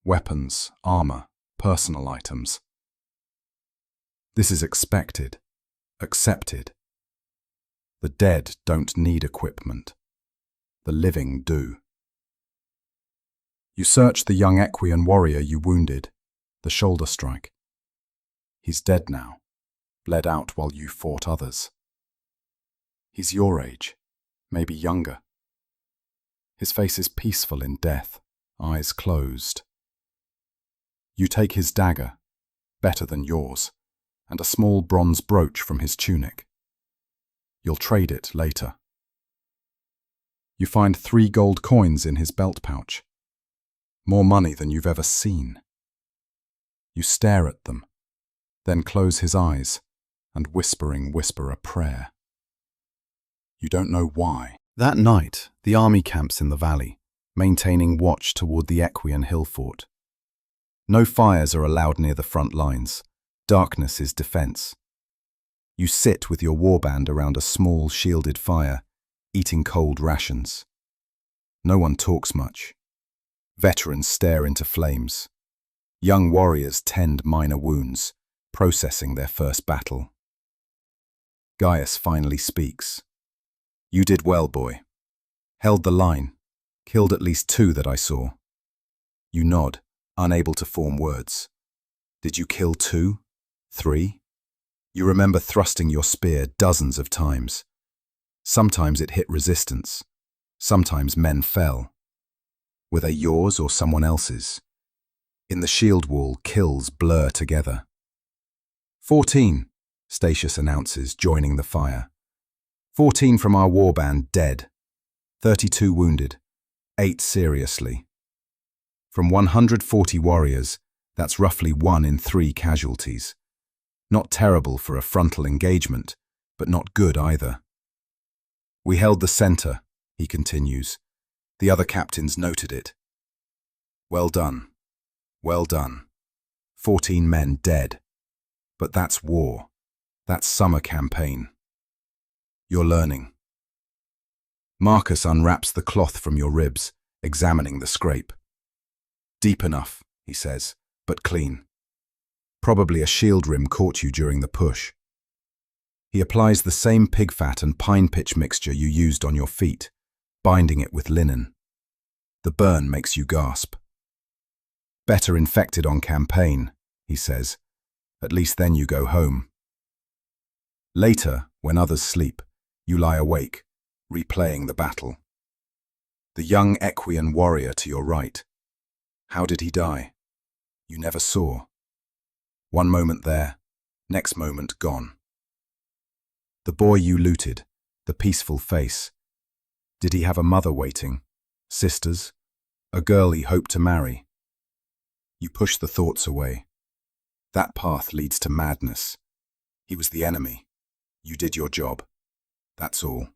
Speaker 1: Weapons, armor, personal items. This is expected, accepted. The dead don't need equipment. The living do. You search the young Equian warrior you wounded, the shoulder strike. He's dead now, bled out while you fought others. He's your age, maybe younger. His face is peaceful in death, eyes closed. You take his dagger, better than yours, and a small bronze brooch from his tunic. You'll trade it later. You find 3 gold coins in his belt pouch. More money than you've ever seen. You stare at them, then close his eyes and whispering whisper a prayer. You don't know why. That night, the army camps in the valley, maintaining watch toward the Equian hill fort. No fires are allowed near the front lines. Darkness is defense. You sit with your warband around a small shielded fire, eating cold rations. No one talks much. Veterans stare into flames. Young warriors tend minor wounds, processing their first battle. Gaius finally speaks. You did well, boy. Held the line. Killed at least 2 that I saw. You nod, unable to form words. Did you kill 2? 3? You remember thrusting your spear dozens of times. Sometimes it hit resistance. Sometimes men fell. Were they yours or someone else's? In the shield wall, kills blur together. 14, Statius announces, joining the fire. 14 from our warband dead. 32 wounded. 8 seriously. From 140 warriors, that's roughly 1 in 3 casualties. Not terrible for a frontal engagement, but not good either. We held the center, he continues. The other captains noted it. Well done. Well done. 14 men dead. But that's war. That's summer campaign. You're learning. Marcus unwraps the cloth from your ribs, examining the scrape. Deep enough, he says, but clean. Probably a shield rim caught you during the push. He applies the same pig fat and pine pitch mixture you used on your feet, binding it with linen. The burn makes you gasp. Better infected on campaign, he says. At least then you go home. Later, when others sleep, you lie awake, replaying the battle. The young Equian warrior to your right. How did he die? You never saw. One moment there, next moment gone. The boy you looted, the peaceful face. Did he have a mother waiting? Sisters? A girl he hoped to marry? You push the thoughts away. That path leads to madness. He was the enemy. You did your job. That's all.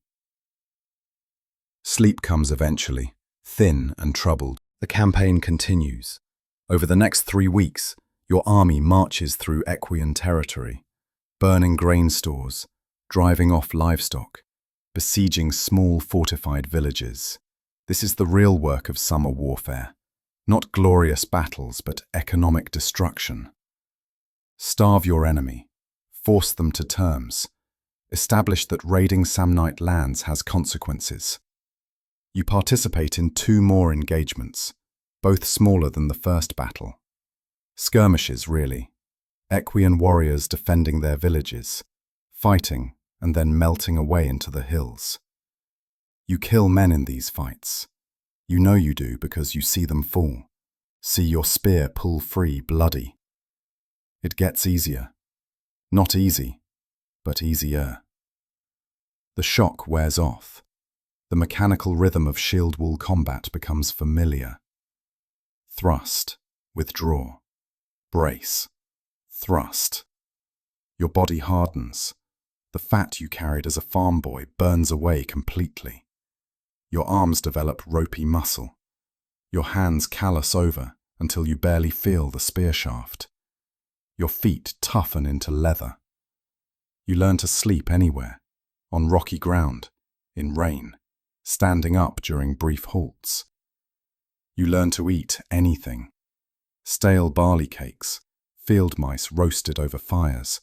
Speaker 1: Sleep comes eventually, thin and troubled. The campaign continues. Over the next 3 weeks, your army marches through Equian territory, burning grain stores, driving off livestock, besieging small fortified villages. This is the real work of summer warfare. Not glorious battles, but economic destruction. Starve your enemy. Force them to terms. Establish that raiding Samnite lands has consequences. You participate in 2 more engagements, both smaller than the first battle. Skirmishes, really. Equian warriors defending their villages, fighting and then melting away into the hills. You kill men in these fights. You know you do because you see them fall. See your spear pull free, bloody. It gets easier. Not easy, but easier. The shock wears off. The mechanical rhythm of shield wall combat becomes familiar. Thrust, withdraw, brace, thrust. Your body hardens. The fat you carried as a farm boy burns away completely. Your arms develop ropey muscle. Your hands callous over until you barely feel the spear shaft. Your feet toughen into leather. You learn to sleep anywhere, on rocky ground, in rain, standing up during brief halts. You learn to eat anything. Stale barley cakes, field mice roasted over fires,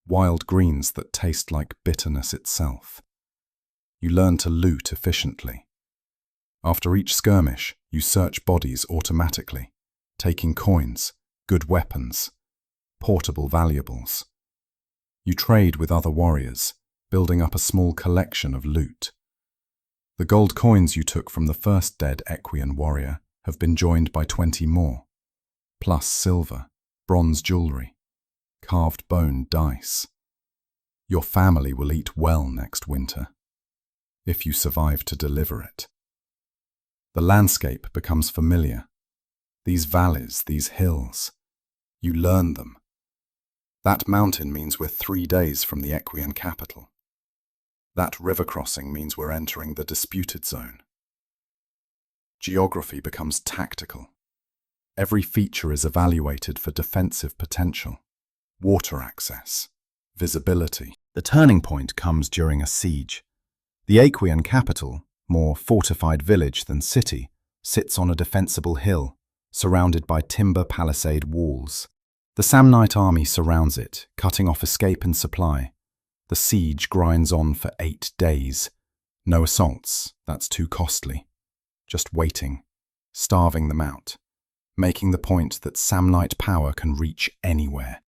Speaker 1: wild greens that taste like bitterness itself. You learn to loot efficiently. After each skirmish, you search bodies automatically, taking coins, good weapons, portable valuables. You trade with other warriors, building up a small collection of loot. The gold coins you took from the first dead Equian warrior have been joined by 20 more, plus silver, bronze jewelry, carved bone dice. Your family will eat well next winter, if you survive to deliver it. The landscape becomes familiar. These valleys, these hills, you learn them. That mountain means we're 3 days from the Equian capital. That river crossing means we're entering the disputed zone. Geography becomes tactical. Every feature is evaluated for defensive potential, water access, visibility. The turning point comes during a siege. The Equian capital, more fortified village than city, sits on a defensible hill, surrounded by timber palisade walls. The Samnite army surrounds it, cutting off escape and supply. The siege grinds on for 8 days. No assaults, that's too costly. Just waiting, starving them out, making the point that Samnite power can reach anywhere.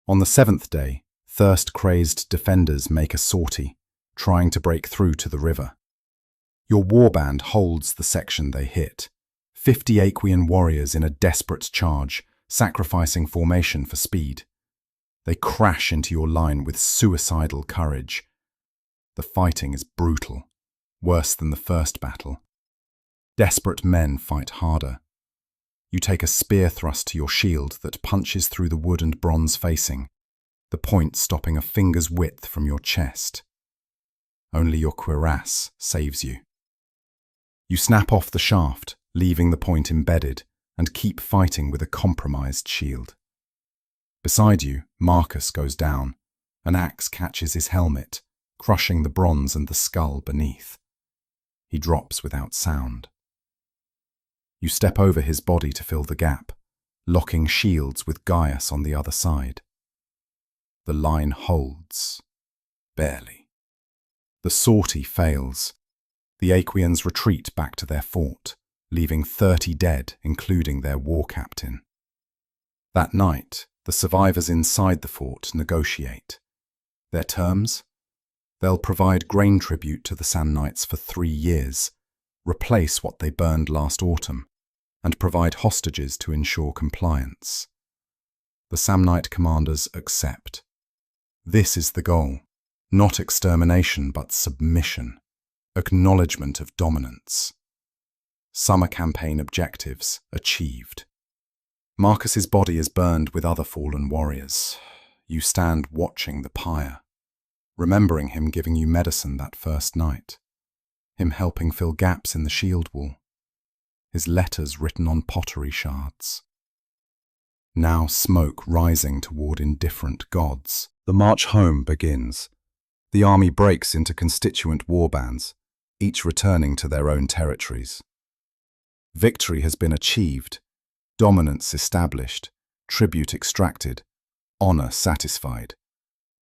Speaker 1: On the 7th day, thirst-crazed defenders make a sortie, trying to break through to the river. Your warband holds the section they hit. 50 Equian warriors in a desperate charge, sacrificing formation for speed. They crash into your line with suicidal courage. The fighting is brutal, worse than the first battle. Desperate men fight harder. You take a spear thrust to your shield that punches through the wood and bronze facing, the point stopping a finger's width from your chest. Only your cuirass saves you. You snap off the shaft, leaving the point embedded, and keep fighting with a compromised shield. Beside you, Marcus goes down. An axe catches his helmet, crushing the bronze and the skull beneath. He drops without sound. You step over his body to fill the gap, locking shields with Gaius on the other side. The line holds. Barely. The sortie fails. The Aequians retreat back to their fort, leaving 30 dead, including their war captain. That night, the survivors inside the fort negotiate. Their terms? They'll provide grain tribute to the Samnites for 3 years, replace what they burned last autumn, and provide hostages to ensure compliance. The Samnite commanders accept. This is the goal. Not extermination, but submission. Acknowledgement of dominance. Summer campaign objectives achieved. Marcus's body is burned with other fallen warriors. You stand watching the pyre, remembering him giving you medicine that first night, him helping fill gaps in the shield wall, his letters written on pottery shards. Now smoke rising toward indifferent gods. The march home begins. The army breaks into constituent warbands, each returning to their own territories. Victory has been achieved, dominance established, tribute extracted, honor satisfied.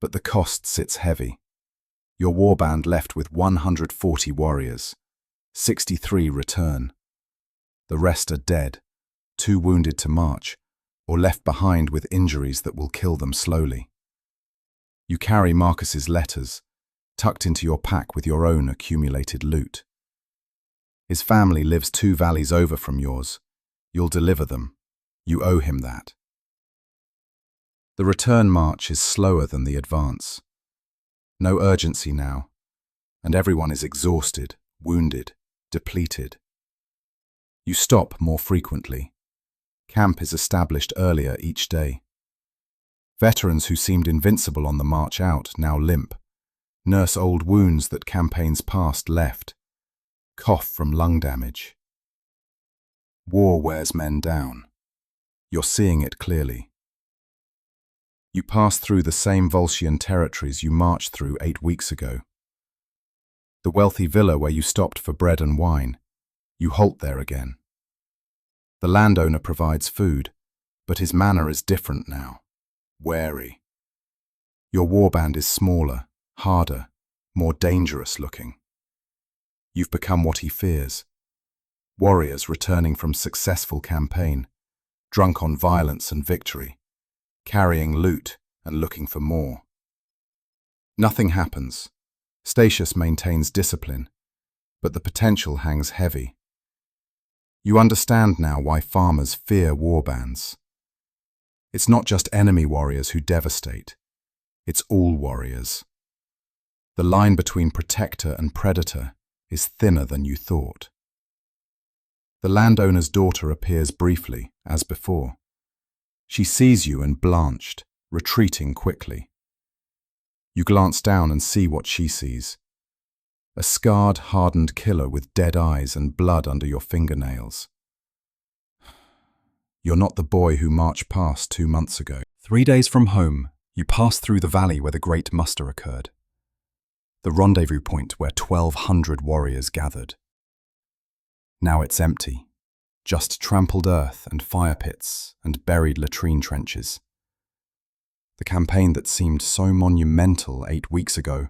Speaker 1: But the cost sits heavy. Your warband left with 140 warriors. 63 return. The rest are dead, too wounded to march, or left behind with injuries that will kill them slowly. You carry Marcus's letters, tucked into your pack with your own accumulated loot. His family lives 2 valleys over from yours. You'll deliver them. You owe him that. The return march is slower than the advance. No urgency now, and everyone is exhausted, wounded, depleted. You stop more frequently. Camp is established earlier each day. Veterans who seemed invincible on the march out now limp, nurse old wounds that campaigns past left, cough from lung damage. War wears men down. You're seeing it clearly. You pass through the same Volscian territories you marched through 8 weeks ago. The wealthy villa where you stopped for bread and wine, you halt there again. The landowner provides food, but his manner is different now, wary. Your warband is smaller, harder, more dangerous looking. You've become what he fears. Warriors returning from successful campaign, drunk on violence and victory, carrying loot and looking for more. Nothing happens. Statius maintains discipline, but the potential hangs heavy. You understand now why farmers fear warbands. It's not just enemy warriors who devastate. It's all warriors. The line between protector and predator is thinner than you thought. The landowner's daughter appears briefly, as before. She sees you and blanched, retreating quickly. You glance down and see what she sees. A scarred, hardened killer with dead eyes and blood under your fingernails. You're not the boy who marched past 2 months ago. 3 days from home, you pass through the valley where the great muster occurred. The rendezvous point where 1,200 warriors gathered. Now it's empty. Just trampled earth and fire pits and buried latrine trenches. The campaign that seemed so monumental 8 weeks ago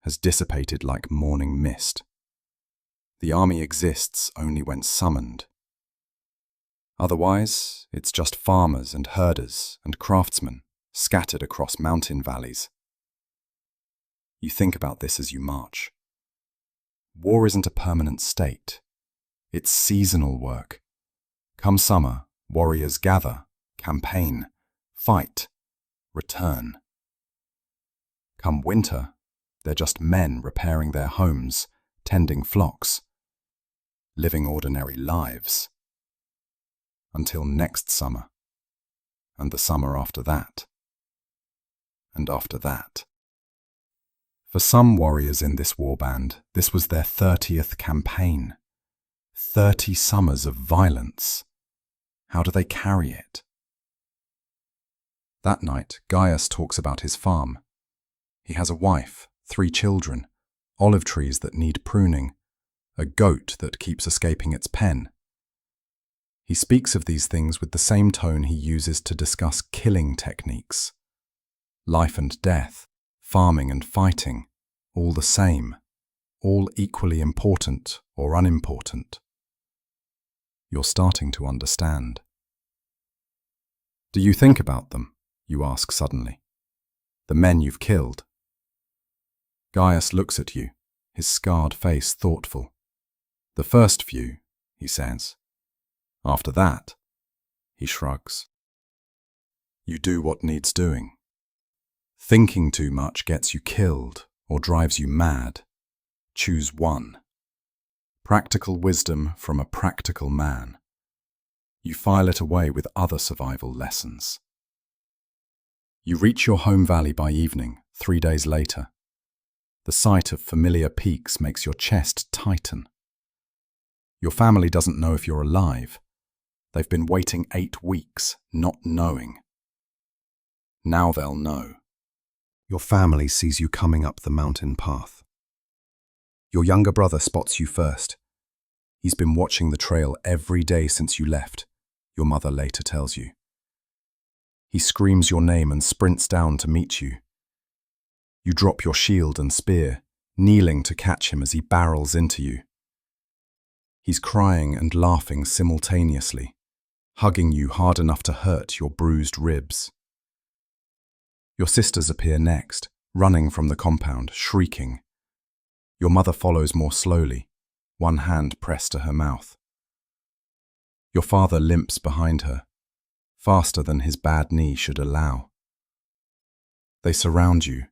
Speaker 1: has dissipated like morning mist. The army exists only when summoned. Otherwise, it's just farmers and herders and craftsmen scattered across mountain valleys. You think about this as you march. War isn't a permanent state. It's seasonal work. Come summer, warriors gather, campaign, fight, return. Come winter, they're just men repairing their homes, tending flocks, living ordinary lives. Until next summer, and the summer after that, and after that. For some warriors in this warband, this was their 30th campaign. 30 summers of violence, How do they carry it? That night, Gaius talks about his farm. He has a wife, 3 children, olive trees that need pruning, a goat that keeps escaping its pen. He speaks of these things with the same tone he uses to discuss killing techniques. Life and death, farming and fighting, all the same, all equally important or unimportant. You're starting to understand. Do you think about them? You ask suddenly. The men you've killed. Gaius looks at you, his scarred face thoughtful. The first few, he says. After that, he shrugs. You do what needs doing. Thinking too much gets you killed or drives you mad. Choose one. Practical wisdom from a practical man. You file it away with other survival lessons. You reach your home valley by evening, 3 days later. The sight of familiar peaks makes your chest tighten. Your family doesn't know if you're alive. They've been waiting 8 weeks, not knowing. Now they'll know. Your family sees you coming up the mountain path. Your younger brother spots you first. He's been watching the trail every day since you left, your mother later tells you. He screams your name and sprints down to meet you. You drop your shield and spear, kneeling to catch him as he barrels into you. He's crying and laughing simultaneously, hugging you hard enough to hurt your bruised ribs. Your sisters appear next, running from the compound, shrieking. Your mother follows more slowly, one hand pressed to her mouth. Your father limps behind her, faster than his bad knee should allow. They surround you,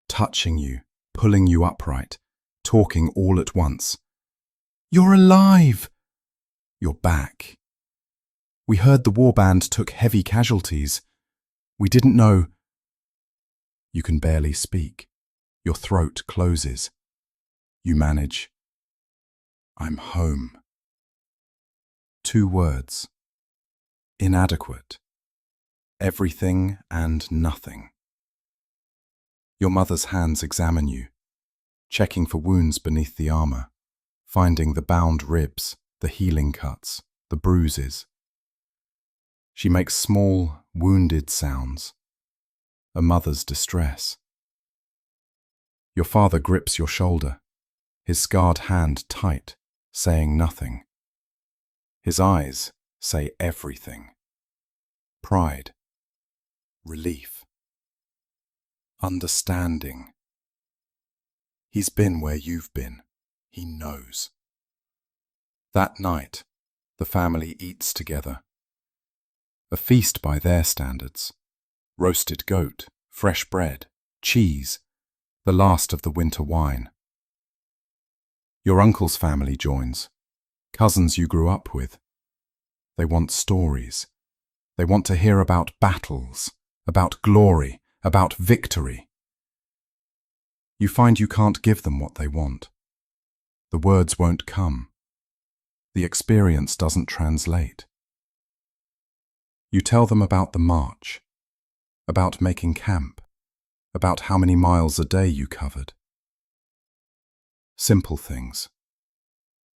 Speaker 1: touching you, pulling you upright, talking all at once. You're alive! You're back. We heard the warband took heavy casualties. We didn't know. You can barely speak. Your throat closes. You manage. I'm home. 2 words. Inadequate. Everything and nothing. Your mother's hands examine you, checking for wounds beneath the armor, finding the bound ribs, the healing cuts, the bruises. She makes small, wounded sounds. A mother's distress. Your father grips your shoulder, his scarred hand tight, saying nothing. His eyes say everything. Pride. Relief. Understanding. He's been where you've been. He knows. That night, the family eats together. A feast by their standards. Roasted goat, fresh bread, cheese, the last of the winter wine. Your uncle's family joins, cousins you grew up with. They want stories. They want to hear about battles, about glory, about victory. You find you can't give them what they want. The words won't come. The experience doesn't translate. You tell them about the march, about making camp, about how many miles a day you covered. Simple things.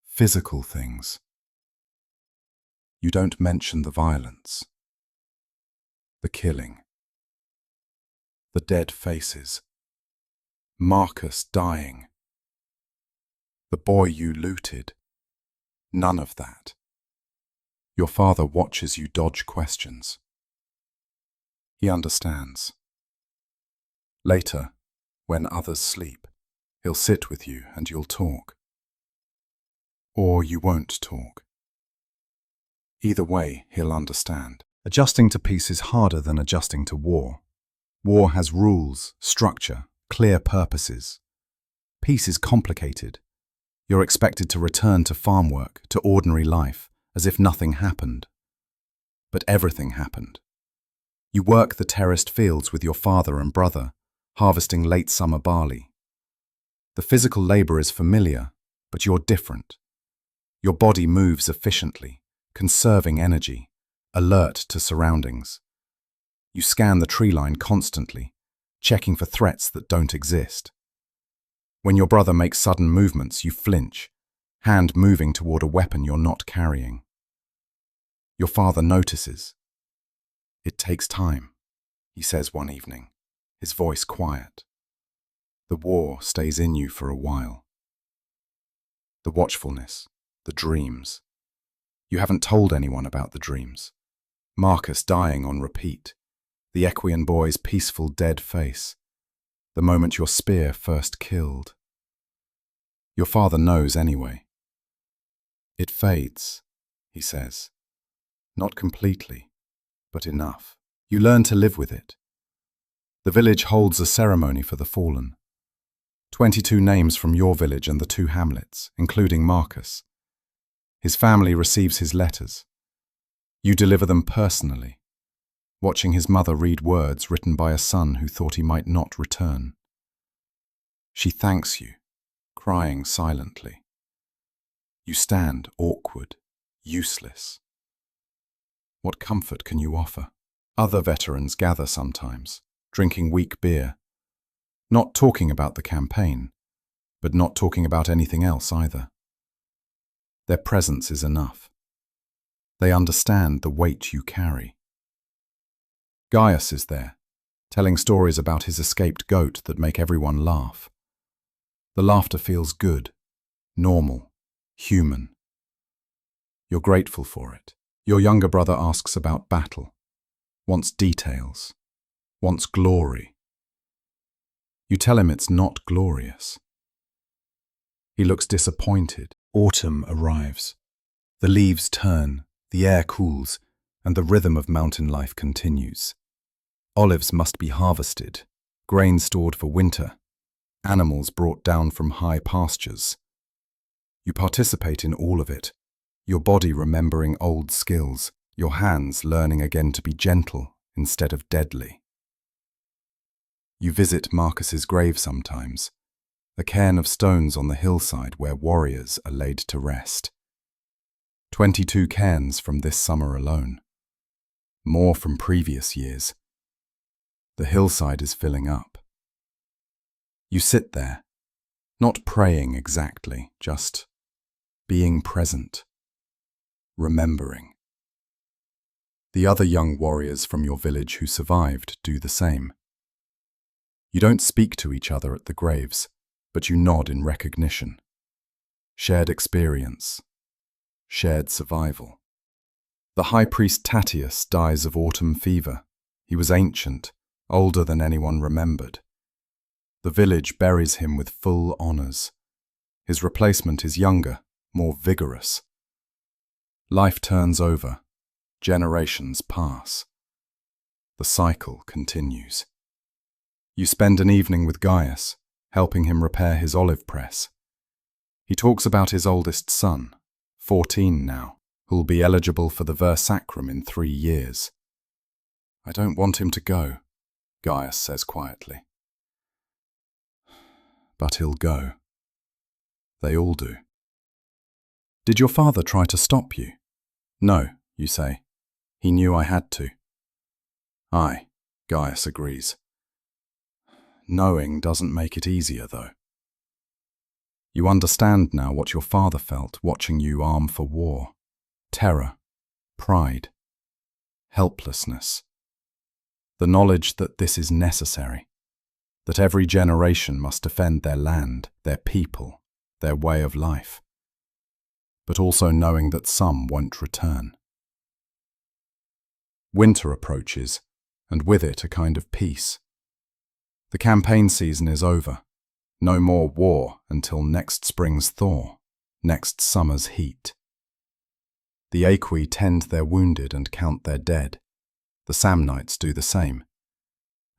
Speaker 1: Physical things. You don't mention the violence, the killing, the dead faces, Marcus dying, the boy you looted. None of that. Your father watches you dodge questions. He understands. Later, when others sleep, he'll sit with you and you'll talk. Or you won't talk. Either way, he'll understand. Adjusting to peace is harder than adjusting to war. War has rules, structure, clear purposes. Peace is complicated. You're expected to return to farm work, to ordinary life, as if nothing happened. But everything happened. You work the terraced fields with your father and brother, harvesting late summer barley. The physical labor is familiar, but you're different. Your body moves efficiently, conserving energy, alert to surroundings. You scan the tree line constantly, checking for threats that don't exist. When your brother makes sudden movements, you flinch, hand moving toward a weapon you're not carrying. Your father notices. "It takes time," he says one evening, his voice quiet. The war stays in you for a while. The watchfulness, the dreams. You haven't told anyone about the dreams. Marcus dying on repeat, the Equian boy's peaceful dead face, the moment your spear first killed. Your father knows anyway. "It fades," he says. "Not completely, but enough. You learn to live with it." The village holds a ceremony for the fallen. 22 names from your village and the 2 hamlets, including Marcus. His family receives his letters. You deliver them personally, watching his mother read words written by a son who thought he might not return. She thanks you, crying silently. You stand awkward, useless. What comfort can you offer? Other veterans gather sometimes, drinking weak beer, not talking about the campaign, but not talking about anything else either. Their presence is enough. They understand the weight you carry. Gaius is there, telling stories about his escaped goat that make everyone laugh. The laughter feels good, normal, human. You're grateful for it. Your younger brother asks about battle, wants details, wants glory. You tell him it's not glorious. He looks disappointed. Autumn arrives. The leaves turn, the air cools, and the rhythm of mountain life continues. Olives must be harvested, grain stored for winter, animals brought down from high pastures. You participate in all of it, your body remembering old skills, your hands learning again to be gentle instead of deadly. You visit Marcus's grave sometimes, a cairn of stones on the hillside where warriors are laid to rest. 22 cairns from this summer alone. More from previous years. The hillside is filling up. You sit there, not praying exactly, just being present, remembering. The other young warriors from your village who survived do the same. You don't speak to each other at the graves, but you nod in recognition. Shared experience, shared survival. The high priest Tatius dies of autumn fever. He was ancient, older than anyone remembered. The village buries him with full honors. His replacement is younger, more vigorous. Life turns over. Generations pass. The cycle continues. You spend an evening with Gaius, helping him repair his olive press. He talks about his oldest son, 14 now, who'll be eligible for the Ver Sacrum in 3 years. "I don't want him to go," Gaius says quietly. But he'll go. They all do. "Did your father try to stop you?" "No," you say. "He knew I had to." "Aye," Gaius agrees. Knowing doesn't make it easier, though. You understand now what your father felt watching you arm for war. Terror, pride, helplessness. The knowledge that this is necessary, that every generation must defend their land, their people, their way of life. But also knowing that some won't return. Winter approaches, and with it a kind of peace. The campaign season is over. No more war until next spring's thaw, next summer's heat. The Aequi tend their wounded and count their dead. The Samnites do the same.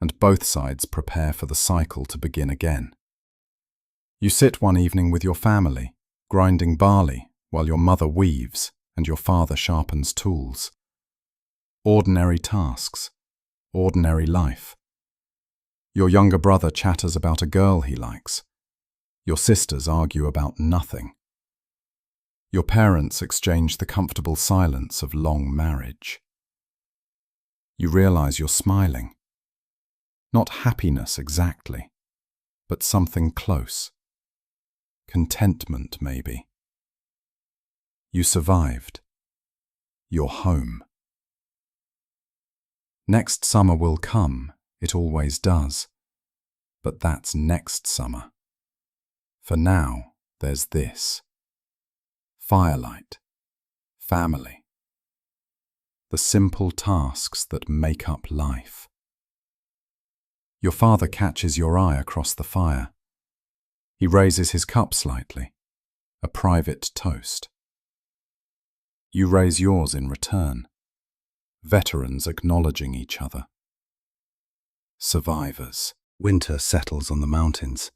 Speaker 1: And both sides prepare for the cycle to begin again. You sit one evening with your family, grinding barley, while your mother weaves and your father sharpens tools. Ordinary tasks, ordinary life. Your younger brother chatters about a girl he likes. Your sisters argue about nothing. Your parents exchange the comfortable silence of long marriage. You realize you're smiling. Not happiness exactly, but something close. Contentment, maybe. You survived. You're home. Next summer will come, it always does. But that's next summer. For now, there's this. Firelight. Family. The simple tasks that make up life. Your father catches your eye across the fire. He raises his cup slightly, a private toast. You raise yours in return, veterans acknowledging each other. Survivors. Winter settles on the mountains.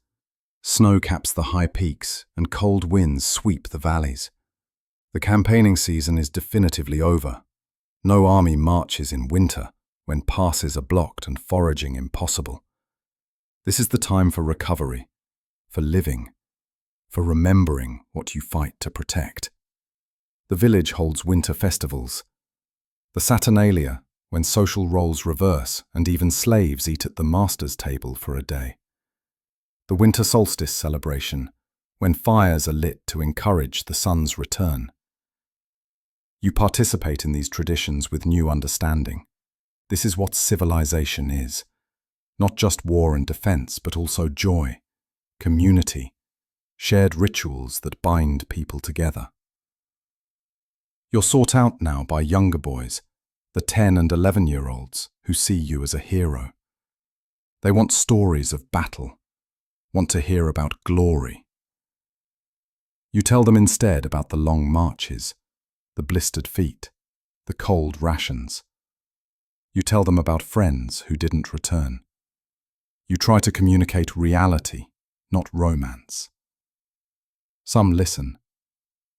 Speaker 1: Snow caps the high peaks and cold winds sweep the valleys. The campaigning season is definitively over. No army marches in winter when passes are blocked and foraging impossible. This is the time for recovery, for living, for remembering what you fight to protect. The village holds winter festivals. The Saturnalia, when social roles reverse and even slaves eat at the master's table for a day. The winter solstice celebration, when fires are lit to encourage the sun's return. You participate in these traditions with new understanding. This is what civilization is. Not just war and defense, but also joy, community, shared rituals that bind people together. You're sought out now by younger boys, the 10 and 11-year-olds who see you as a hero. They want stories of battle, want to hear about glory. You tell them instead about the long marches, the blistered feet, the cold rations. You tell them about friends who didn't return. You try to communicate reality, not romance. Some listen.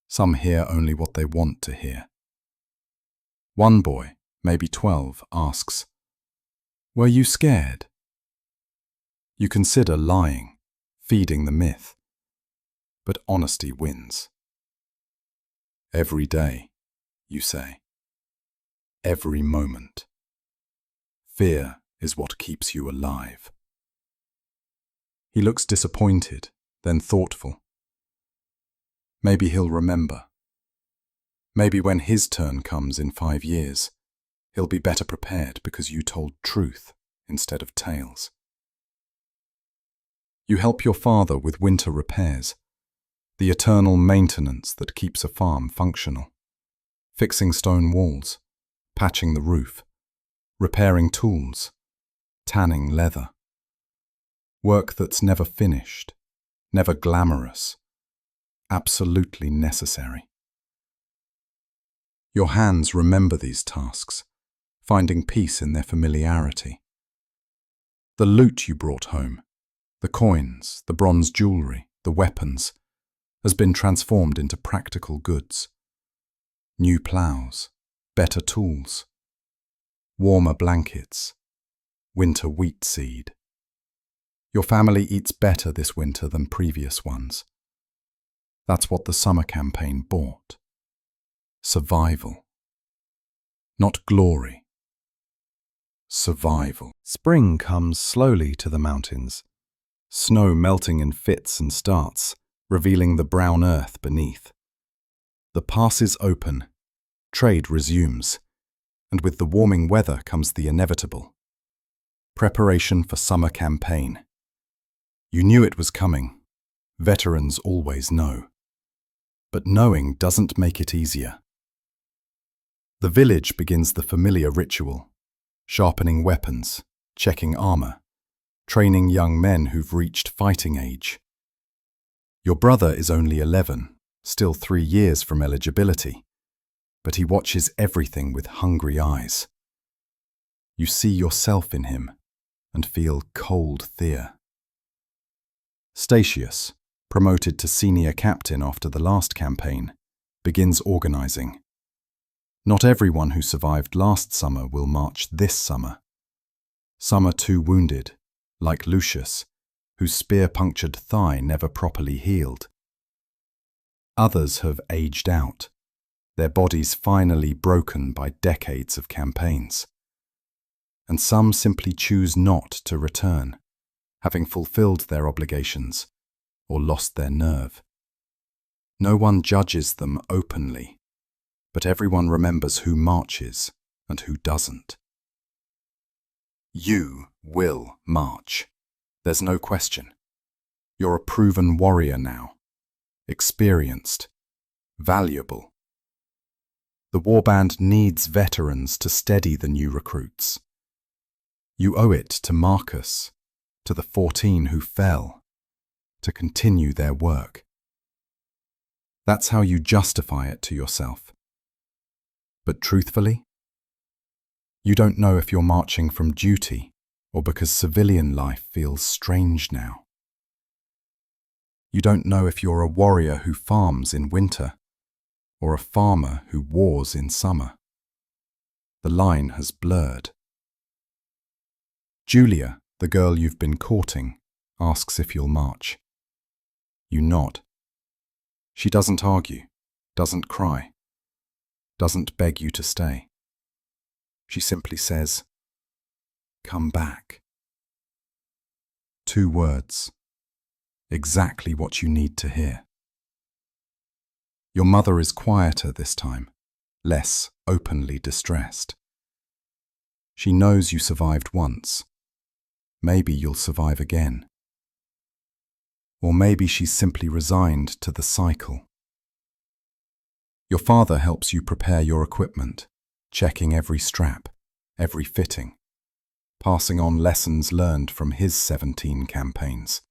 Speaker 1: Some hear only what they want to hear. One boy, maybe 12, asks, "Were you scared?" You consider lying, feeding the myth. But honesty wins. Every day, you say. Every moment. Fear is what keeps you alive. He looks disappointed, then thoughtful. Maybe he'll remember. Maybe when his turn comes in 5 years, he'll be better prepared because you told truth instead of tales. You help your father with winter repairs, the eternal maintenance that keeps a farm functional, fixing stone walls, patching the roof, repairing tools, tanning leather. Work that's never finished, never glamorous, absolutely necessary. Your hands remember these tasks, finding peace in their familiarity. The loot you brought home, the coins, the bronze jewelry, the weapons, has been transformed into practical goods. New ploughs, better tools, warmer blankets, winter wheat seed. Your family eats better this winter than previous ones. That's what the summer campaign bought. Survival. Not glory. Survival. Spring comes slowly to the mountains, snow melting in fits and starts, revealing the brown earth beneath. The passes open, trade resumes, and with the warming weather comes the inevitable. Preparation for summer campaign. You knew it was coming. Veterans always know. But knowing doesn't make it easier. The village begins the familiar ritual, sharpening weapons, checking armor, training young men who've reached fighting age. Your brother is only 11, still 3 years from eligibility, but he watches everything with hungry eyes. You see yourself in him and feel cold fear. Statius, promoted to senior captain after the last campaign, begins organizing. Not everyone who survived last summer will march this summer. Some are too wounded, like Lucius, whose spear-punctured thigh never properly healed. Others have aged out, their bodies finally broken by decades of campaigns. and some simply choose not to return, having fulfilled their obligations or lost their nerve. No one judges them openly, but everyone remembers who marches and who doesn't. You will march. There's no question. You're a proven warrior now, experienced, valuable. The warband needs veterans to steady the new recruits. You owe it to Marcus, to the 14 who fell, to continue their work. That's how you justify it to yourself. But truthfully, you don't know if you're marching from duty or because civilian life feels strange now. You don't know if you're a warrior who farms in winter or a farmer who wars in summer. The line has blurred. Julia, the girl you've been courting, asks if you'll march. You nod. She doesn't argue, doesn't cry, doesn't beg you to stay. She simply says, "Come back." 2 words. Exactly what you need to hear. Your mother is quieter this time, less openly distressed. She knows you survived once. Maybe you'll survive again. Or maybe she's simply resigned to the cycle. Your father helps you prepare your equipment, checking every strap, every fitting, passing on lessons learned from his 17 campaigns.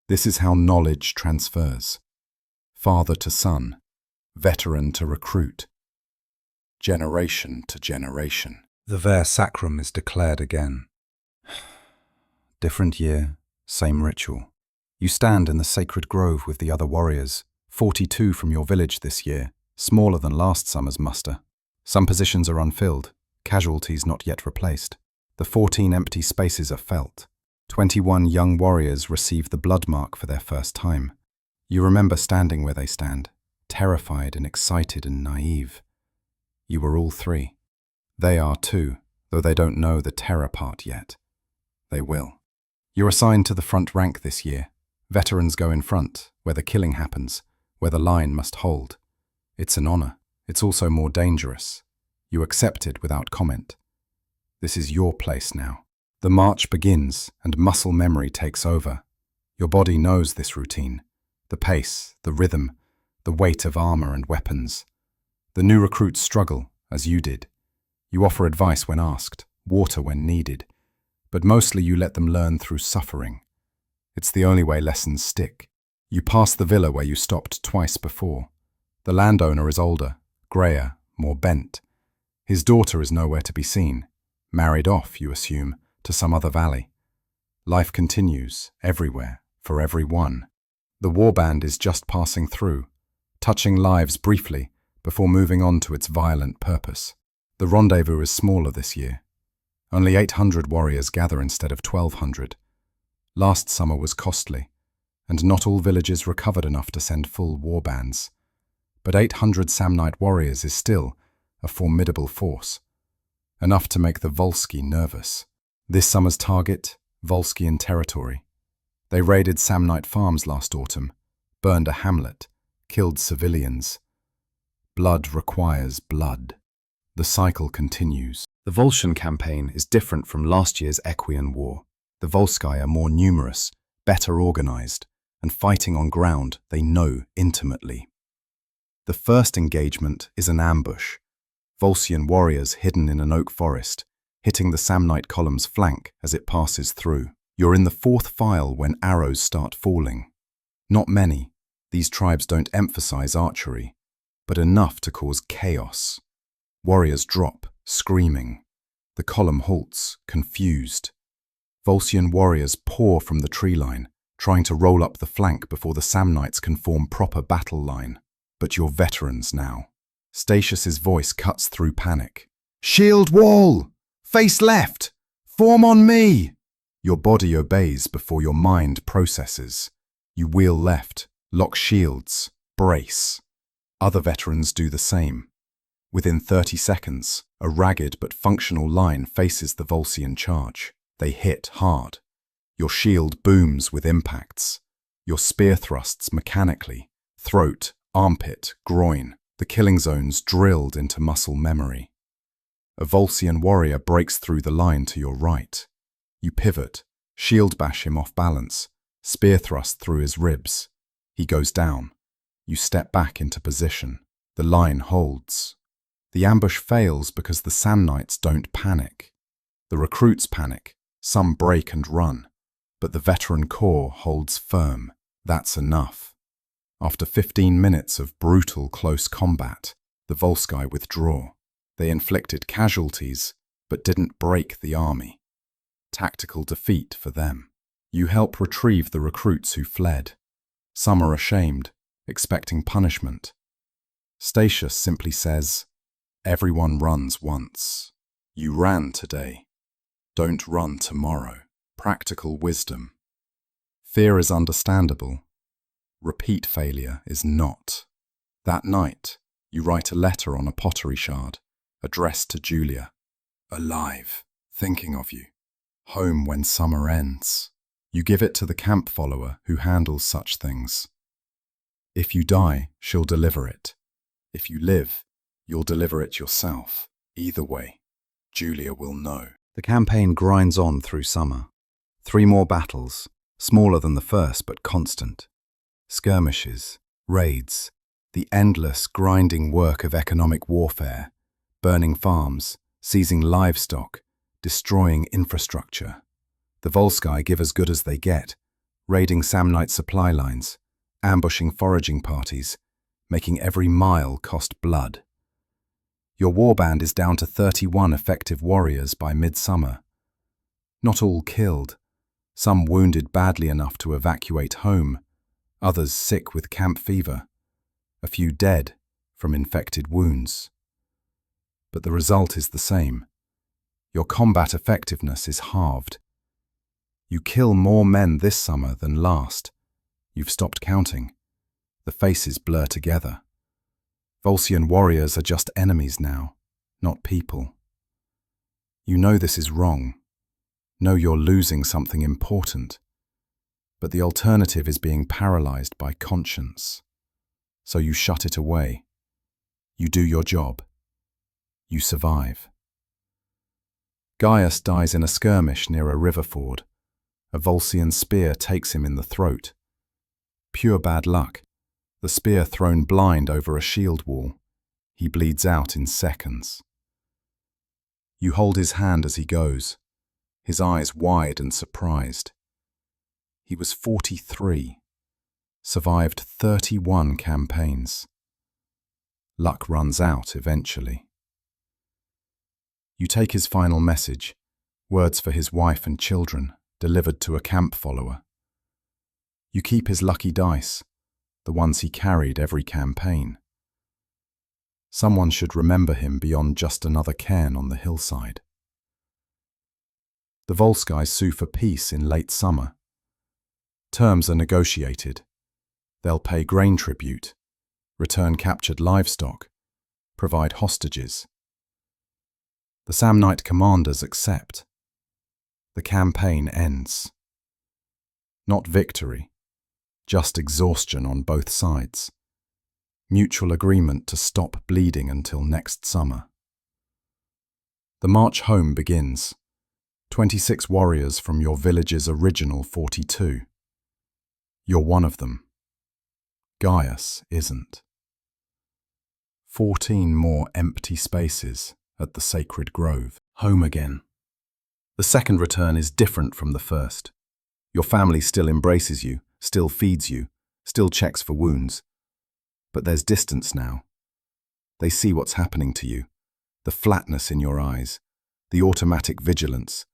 Speaker 1: This is how knowledge transfers. Father to son, veteran to recruit, generation to generation. The Ver Sacrum is declared again. Different year, same ritual. You stand in the sacred grove with the other warriors, 42 from your village this year, smaller than last summer's muster. Some positions are unfilled, casualties not yet replaced. The 14 empty spaces are felt. 21 young warriors receive the blood mark for their first time. You remember standing where they stand, terrified and excited and naive. You were all 3. They are too, though they don't know the terror part yet. They will. You're assigned to the front rank this year. Veterans go in front, where the killing happens, where the line must hold. It's an honor. It's also more dangerous. You accept it without comment. This is your place now. The march begins, and muscle memory takes over. Your body knows this routine. The pace, the rhythm, the weight of armor and weapons. The new recruits struggle, as you did. You offer advice when asked, water when needed, but mostly you let them learn through suffering. It's the only way lessons stick. You pass the villa where you stopped twice before. The landowner is older, greyer, more bent. His daughter is nowhere to be seen. Married off, you assume, to some other valley. Life continues, everywhere, for everyone. The warband is just passing through, touching lives briefly before moving on to its violent purpose. The rendezvous is smaller this year. Only 800 warriors gather instead of 1,200. Last summer was costly, and not all villages recovered enough to send full warbands. But 800 Samnite warriors is still a formidable force, enough to make the Volsci nervous. This summer's target, Volscian territory. They raided Samnite farms last autumn, burned a hamlet, killed civilians. Blood requires blood. The cycle continues. The Volscian campaign is different from last year's Equian war. The Volsci are more numerous, better organized, and fighting on ground they know intimately. The first engagement is an ambush. Volscian warriors hidden in an oak forest, hitting the Samnite column's flank as it passes through. You're in the 4th file when arrows start falling. Not many. These tribes don't emphasize archery, but enough to cause chaos. Warriors drop, screaming. The column halts, confused. Volscian warriors pour from the tree line, trying to roll up the flank before the Samnites can form proper battle line. But you're veterans now. Statius's voice cuts through panic. "Shield wall! Face left! Form on me!" Your body obeys before your mind processes. You wheel left, lock shields, brace. Other veterans do the same. Within 30 seconds, a ragged but functional line faces the Volscian charge. They hit hard. Your shield booms with impacts. Your spear thrusts mechanically. Throat, armpit, groin. The killing zones drilled into muscle memory. A Volscian warrior breaks through the line to your right. You pivot, shield bash him off balance, spear thrust through his ribs. He goes down. You step back into position. The line holds. The ambush fails because the Samnites don't panic. The recruits panic. Some break and run. But the veteran corps holds firm. That's enough. After 15 minutes of brutal close combat, the Volsci withdraw. They inflicted casualties, but didn't break the army. Tactical defeat for them. You help retrieve the recruits who fled. Some are ashamed, expecting punishment. Statius simply says, "Everyone runs once. You ran today. Don't run tomorrow." Practical wisdom. Fear is understandable. Repeat failure is not. That night, you write a letter on a pottery shard, addressed to Julia. Alive, thinking of you. Home when summer ends. You give it to the camp follower who handles such things. If you die, she'll deliver it. If you live, you'll deliver it yourself. Either way, Julia will know. The campaign grinds on through summer. 3 more battles, smaller than the first but constant. Skirmishes, raids, the endless grinding work of economic warfare, burning farms, seizing livestock, destroying infrastructure. The Volsci give as good as they get, raiding Samnite supply lines, ambushing foraging parties, making every mile cost blood. Your warband is down to 31 effective warriors by midsummer. Not all killed, some wounded badly enough to evacuate home, others sick with camp fever, a few dead from infected wounds. But the result is the same. Your combat effectiveness is halved. You kill more men this summer than last. You've stopped counting. The faces blur together. Volscian warriors are just enemies now, not people. You know this is wrong. Know you're losing something important. But the alternative is being paralyzed by conscience. So you shut it away. You do your job. You survive. Gaius dies in a skirmish near a river ford. A Volscian spear takes him in the throat. Pure bad luck. The spear thrown blind over a shield wall. He bleeds out in seconds. You hold his hand as he goes, his eyes wide and surprised. He was 43, survived 31 campaigns. Luck runs out eventually. You take his final message, words for his wife and children, delivered to a camp follower. You keep his lucky dice, the ones he carried every campaign. Someone should remember him beyond just another cairn on the hillside. The Volsci sue for peace in late summer. Terms are negotiated. They'll pay grain tribute, return captured livestock, provide hostages. The Samnite commanders accept. The campaign ends. Not victory, just exhaustion on both sides. Mutual agreement to stop bleeding until next summer. The march home begins. 26 warriors from your village's original 42. You're one of them. Gaius isn't. 14 more empty spaces at the sacred grove. Home again. The second return is different from the first. Your family still embraces you, still feeds you, still checks for wounds. But there's distance now. They see what's happening to you, the flatness in your eyes, the automatic vigilance,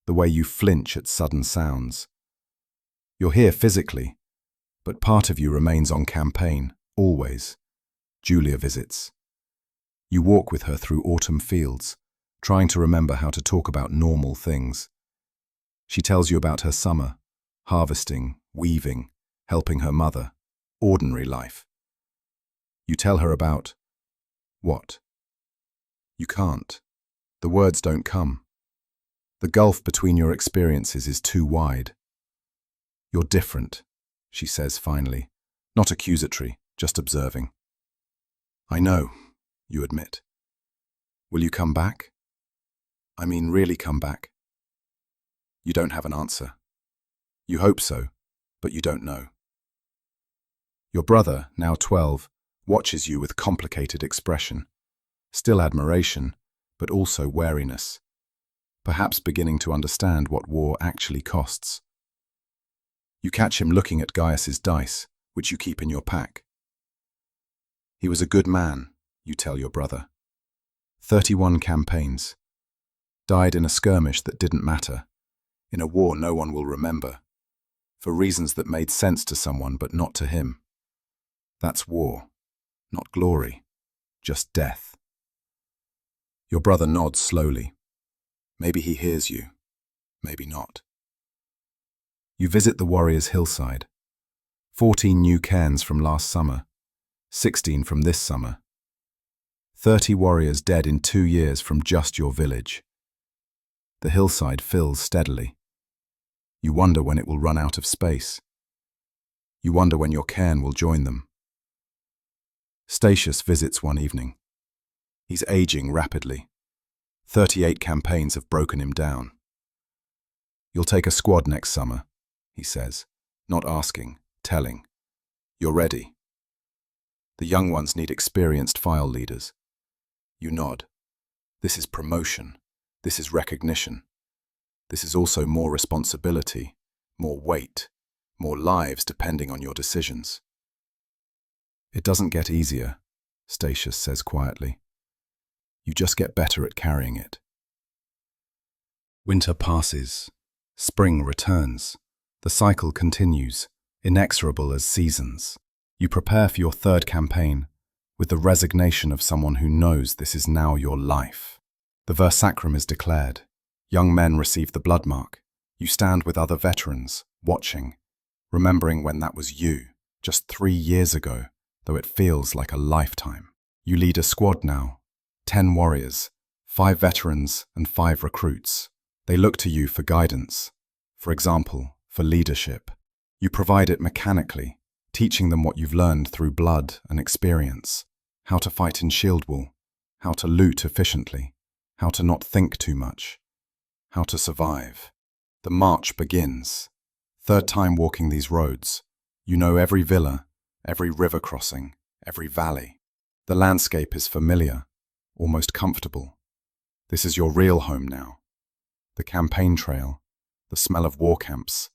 Speaker 1: the way you flinch at sudden sounds. You're here physically, but part of you remains on campaign, always. Julia visits. You walk with her through autumn fields, trying to remember how to talk about normal things. She tells you about her summer, harvesting, weaving, helping her mother, ordinary life. You tell her about what? You can't. The words don't come. The gulf between your experiences is too wide. You're different, she says finally, not accusatory, just observing. I know, you admit. Will you come back? I mean, really come back? You don't have an answer. You hope so, but you don't know. Your brother, now 12, watches you with complicated expression. Still admiration, but also wariness. Perhaps beginning to understand what war actually costs. You catch him looking at Gaius's dice, which you keep in your pack. He was a good man, you tell your brother. 31 campaigns. Died in a skirmish that didn't matter, in a war no one will remember, for reasons that made sense to someone but not to him. That's war, not glory, just death. Your brother nods slowly. Maybe he hears you, maybe not. You visit the warriors' hillside. 14 new cairns from last summer, 16 from this summer. 30 warriors dead in 2 years from just your village. The hillside fills steadily. You wonder when it will run out of space. You wonder when your cairn will join them. Statius visits one evening. He's aging rapidly. 38 campaigns have broken him down. You'll take a squad next summer, he says, not asking, telling. You're ready. The young ones need experienced file leaders. You nod. This is promotion. This is recognition. This is also more responsibility, more weight, more lives depending on your decisions. It doesn't get easier, Statius says quietly. You just get better at carrying it. Winter passes. Spring returns. The cycle continues, inexorable as seasons. You prepare for your third campaign with the resignation of someone who knows this is now your life. The vers sacrum is declared. Young men receive the blood mark. You stand with other veterans, watching, remembering when that was you, just 3 years ago, though it feels like a lifetime. You lead a squad now. 10 warriors, 5 veterans and 5 recruits. They look to you for guidance, for example, for leadership. You provide it mechanically, teaching them what you've learned through blood and experience, how to fight in shield wall, how to loot efficiently, how to not think too much, how to survive. The march begins. 3rd time walking these roads. You know every villa, every river crossing, every valley. The landscape is familiar, almost comfortable. This is your real home now. The campaign trail, the smell of war camps,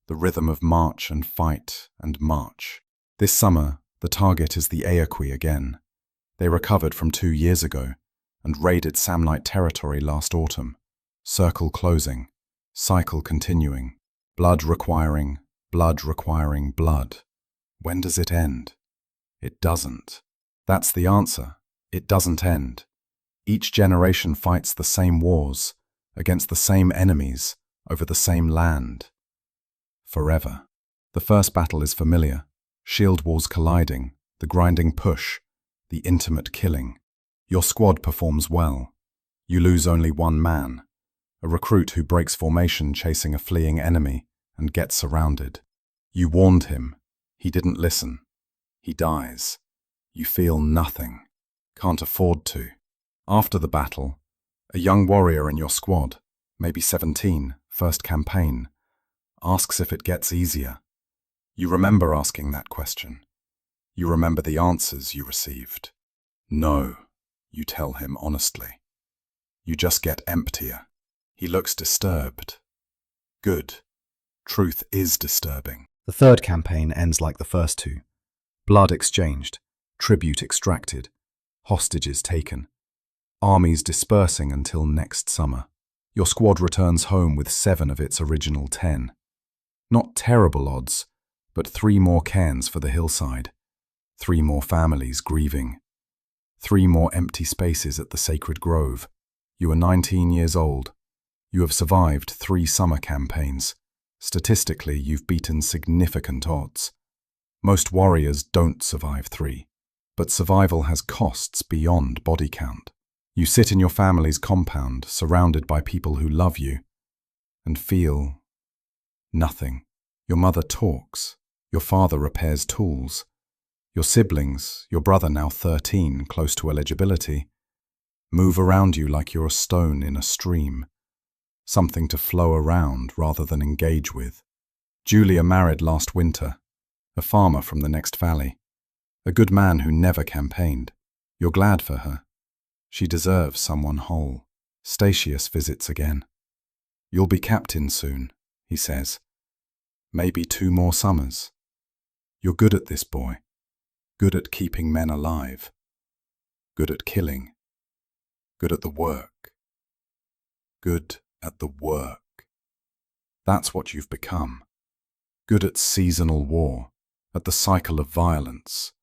Speaker 1: the rhythm of march and fight and march. This summer, the target is the Aequi again. They recovered from 2 years ago and raided Samnite territory last autumn. Circle closing, cycle continuing. Blood requiring blood. When does it end? It doesn't. That's the answer. It doesn't end. Each generation fights the same wars, against the same enemies, over the same land. Forever. The first battle is familiar. Shield walls colliding, the grinding push, the intimate killing. Your squad performs well. You lose only 1 man, a recruit who breaks formation chasing a fleeing enemy and gets surrounded. You warned him. He didn't listen. He dies. You feel nothing. Can't afford to. After the battle, a young warrior in your squad, maybe 17, first campaign, asks if it gets easier. You remember asking that question. You remember the answers you received. No, you tell him honestly. You just get emptier. He looks disturbed. Good. Truth is disturbing. The 3rd campaign ends like the first 2. Blood exchanged, tribute extracted, hostages taken, armies dispersing until next summer. Your squad returns home with 7 of its original 10. Not terrible odds, but 3 more cairns for the hillside, 3 more families grieving, 3 more empty spaces at the sacred grove. You are 19 years old. You have survived 3 summer campaigns. Statistically, you've beaten significant odds. Most warriors don't survive 3, but survival has costs beyond body count. You sit in your family's compound, surrounded by people who love you, and feel nothing. Your mother talks, your father repairs tools, your siblings, your brother now 13, close to eligibility, move around you like you're a stone in a stream, something to flow around rather than engage with. Julia married last winter, a farmer from the next valley, a good man who never campaigned. You're glad for her. She deserves someone whole. Statius visits again. You'll be captain soon, he says. Maybe 2 more summers. You're good at this, boy. Good at keeping men alive. Good at killing. Good at the work. Good at the work. That's what you've become. Good at seasonal war, at the cycle of violence,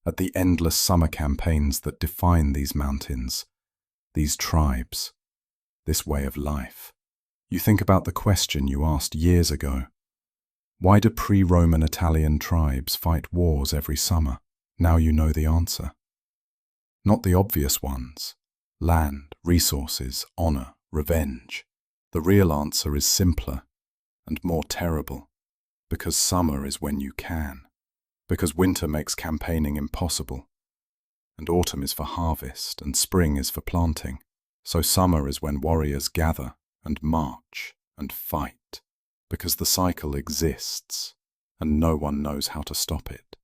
Speaker 1: at the endless summer campaigns that define these mountains, these tribes, this way of life. You think about the question you asked years ago. Why do pre-Roman Italian tribes fight wars every summer? Now you know the answer. Not the obvious ones. Land, resources, honor, revenge. The real answer is simpler and more terrible. Because summer is when you can. Because winter makes campaigning impossible. And autumn is for harvest, and spring is for planting. So summer is when warriors gather and march and fight. Because the cycle exists, and no one knows how to stop it.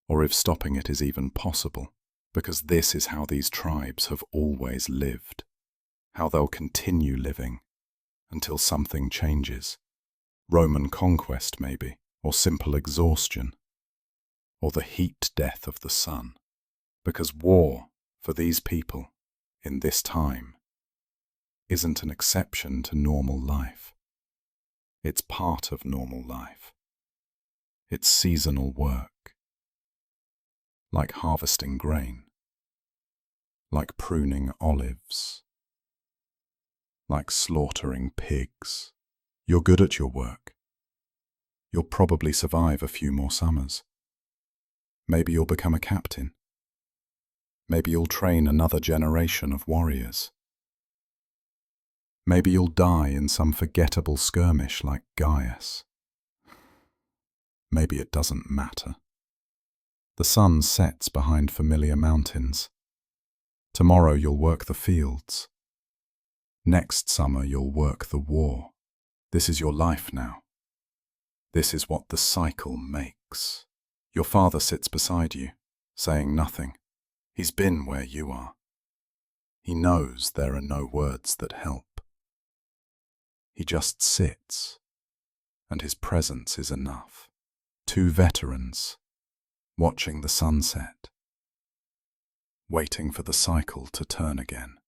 Speaker 1: Or if stopping it is even possible. Because this is how these tribes have always lived. How they'll continue living until something changes. Roman conquest, maybe, or simple exhaustion, or the heat death of the sun. Because war, for these people, in this time, isn't an exception to normal life. It's part of normal life. It's seasonal work. Like harvesting grain. Like pruning olives. Like slaughtering pigs. You're good at your work. You'll probably survive a few more summers. Maybe you'll become a captain. Maybe you'll train another generation of warriors. Maybe you'll die in some forgettable skirmish like Gaius. Maybe it doesn't matter. The sun sets behind familiar mountains. Tomorrow you'll work the fields. Next summer you'll work the war. This is your life now. This is what the cycle makes. Your father sits beside you, saying nothing. He's been where you are. He knows there are no words that help. He just sits, and his presence is enough. 2 veterans, watching the sunset, waiting for the cycle to turn again.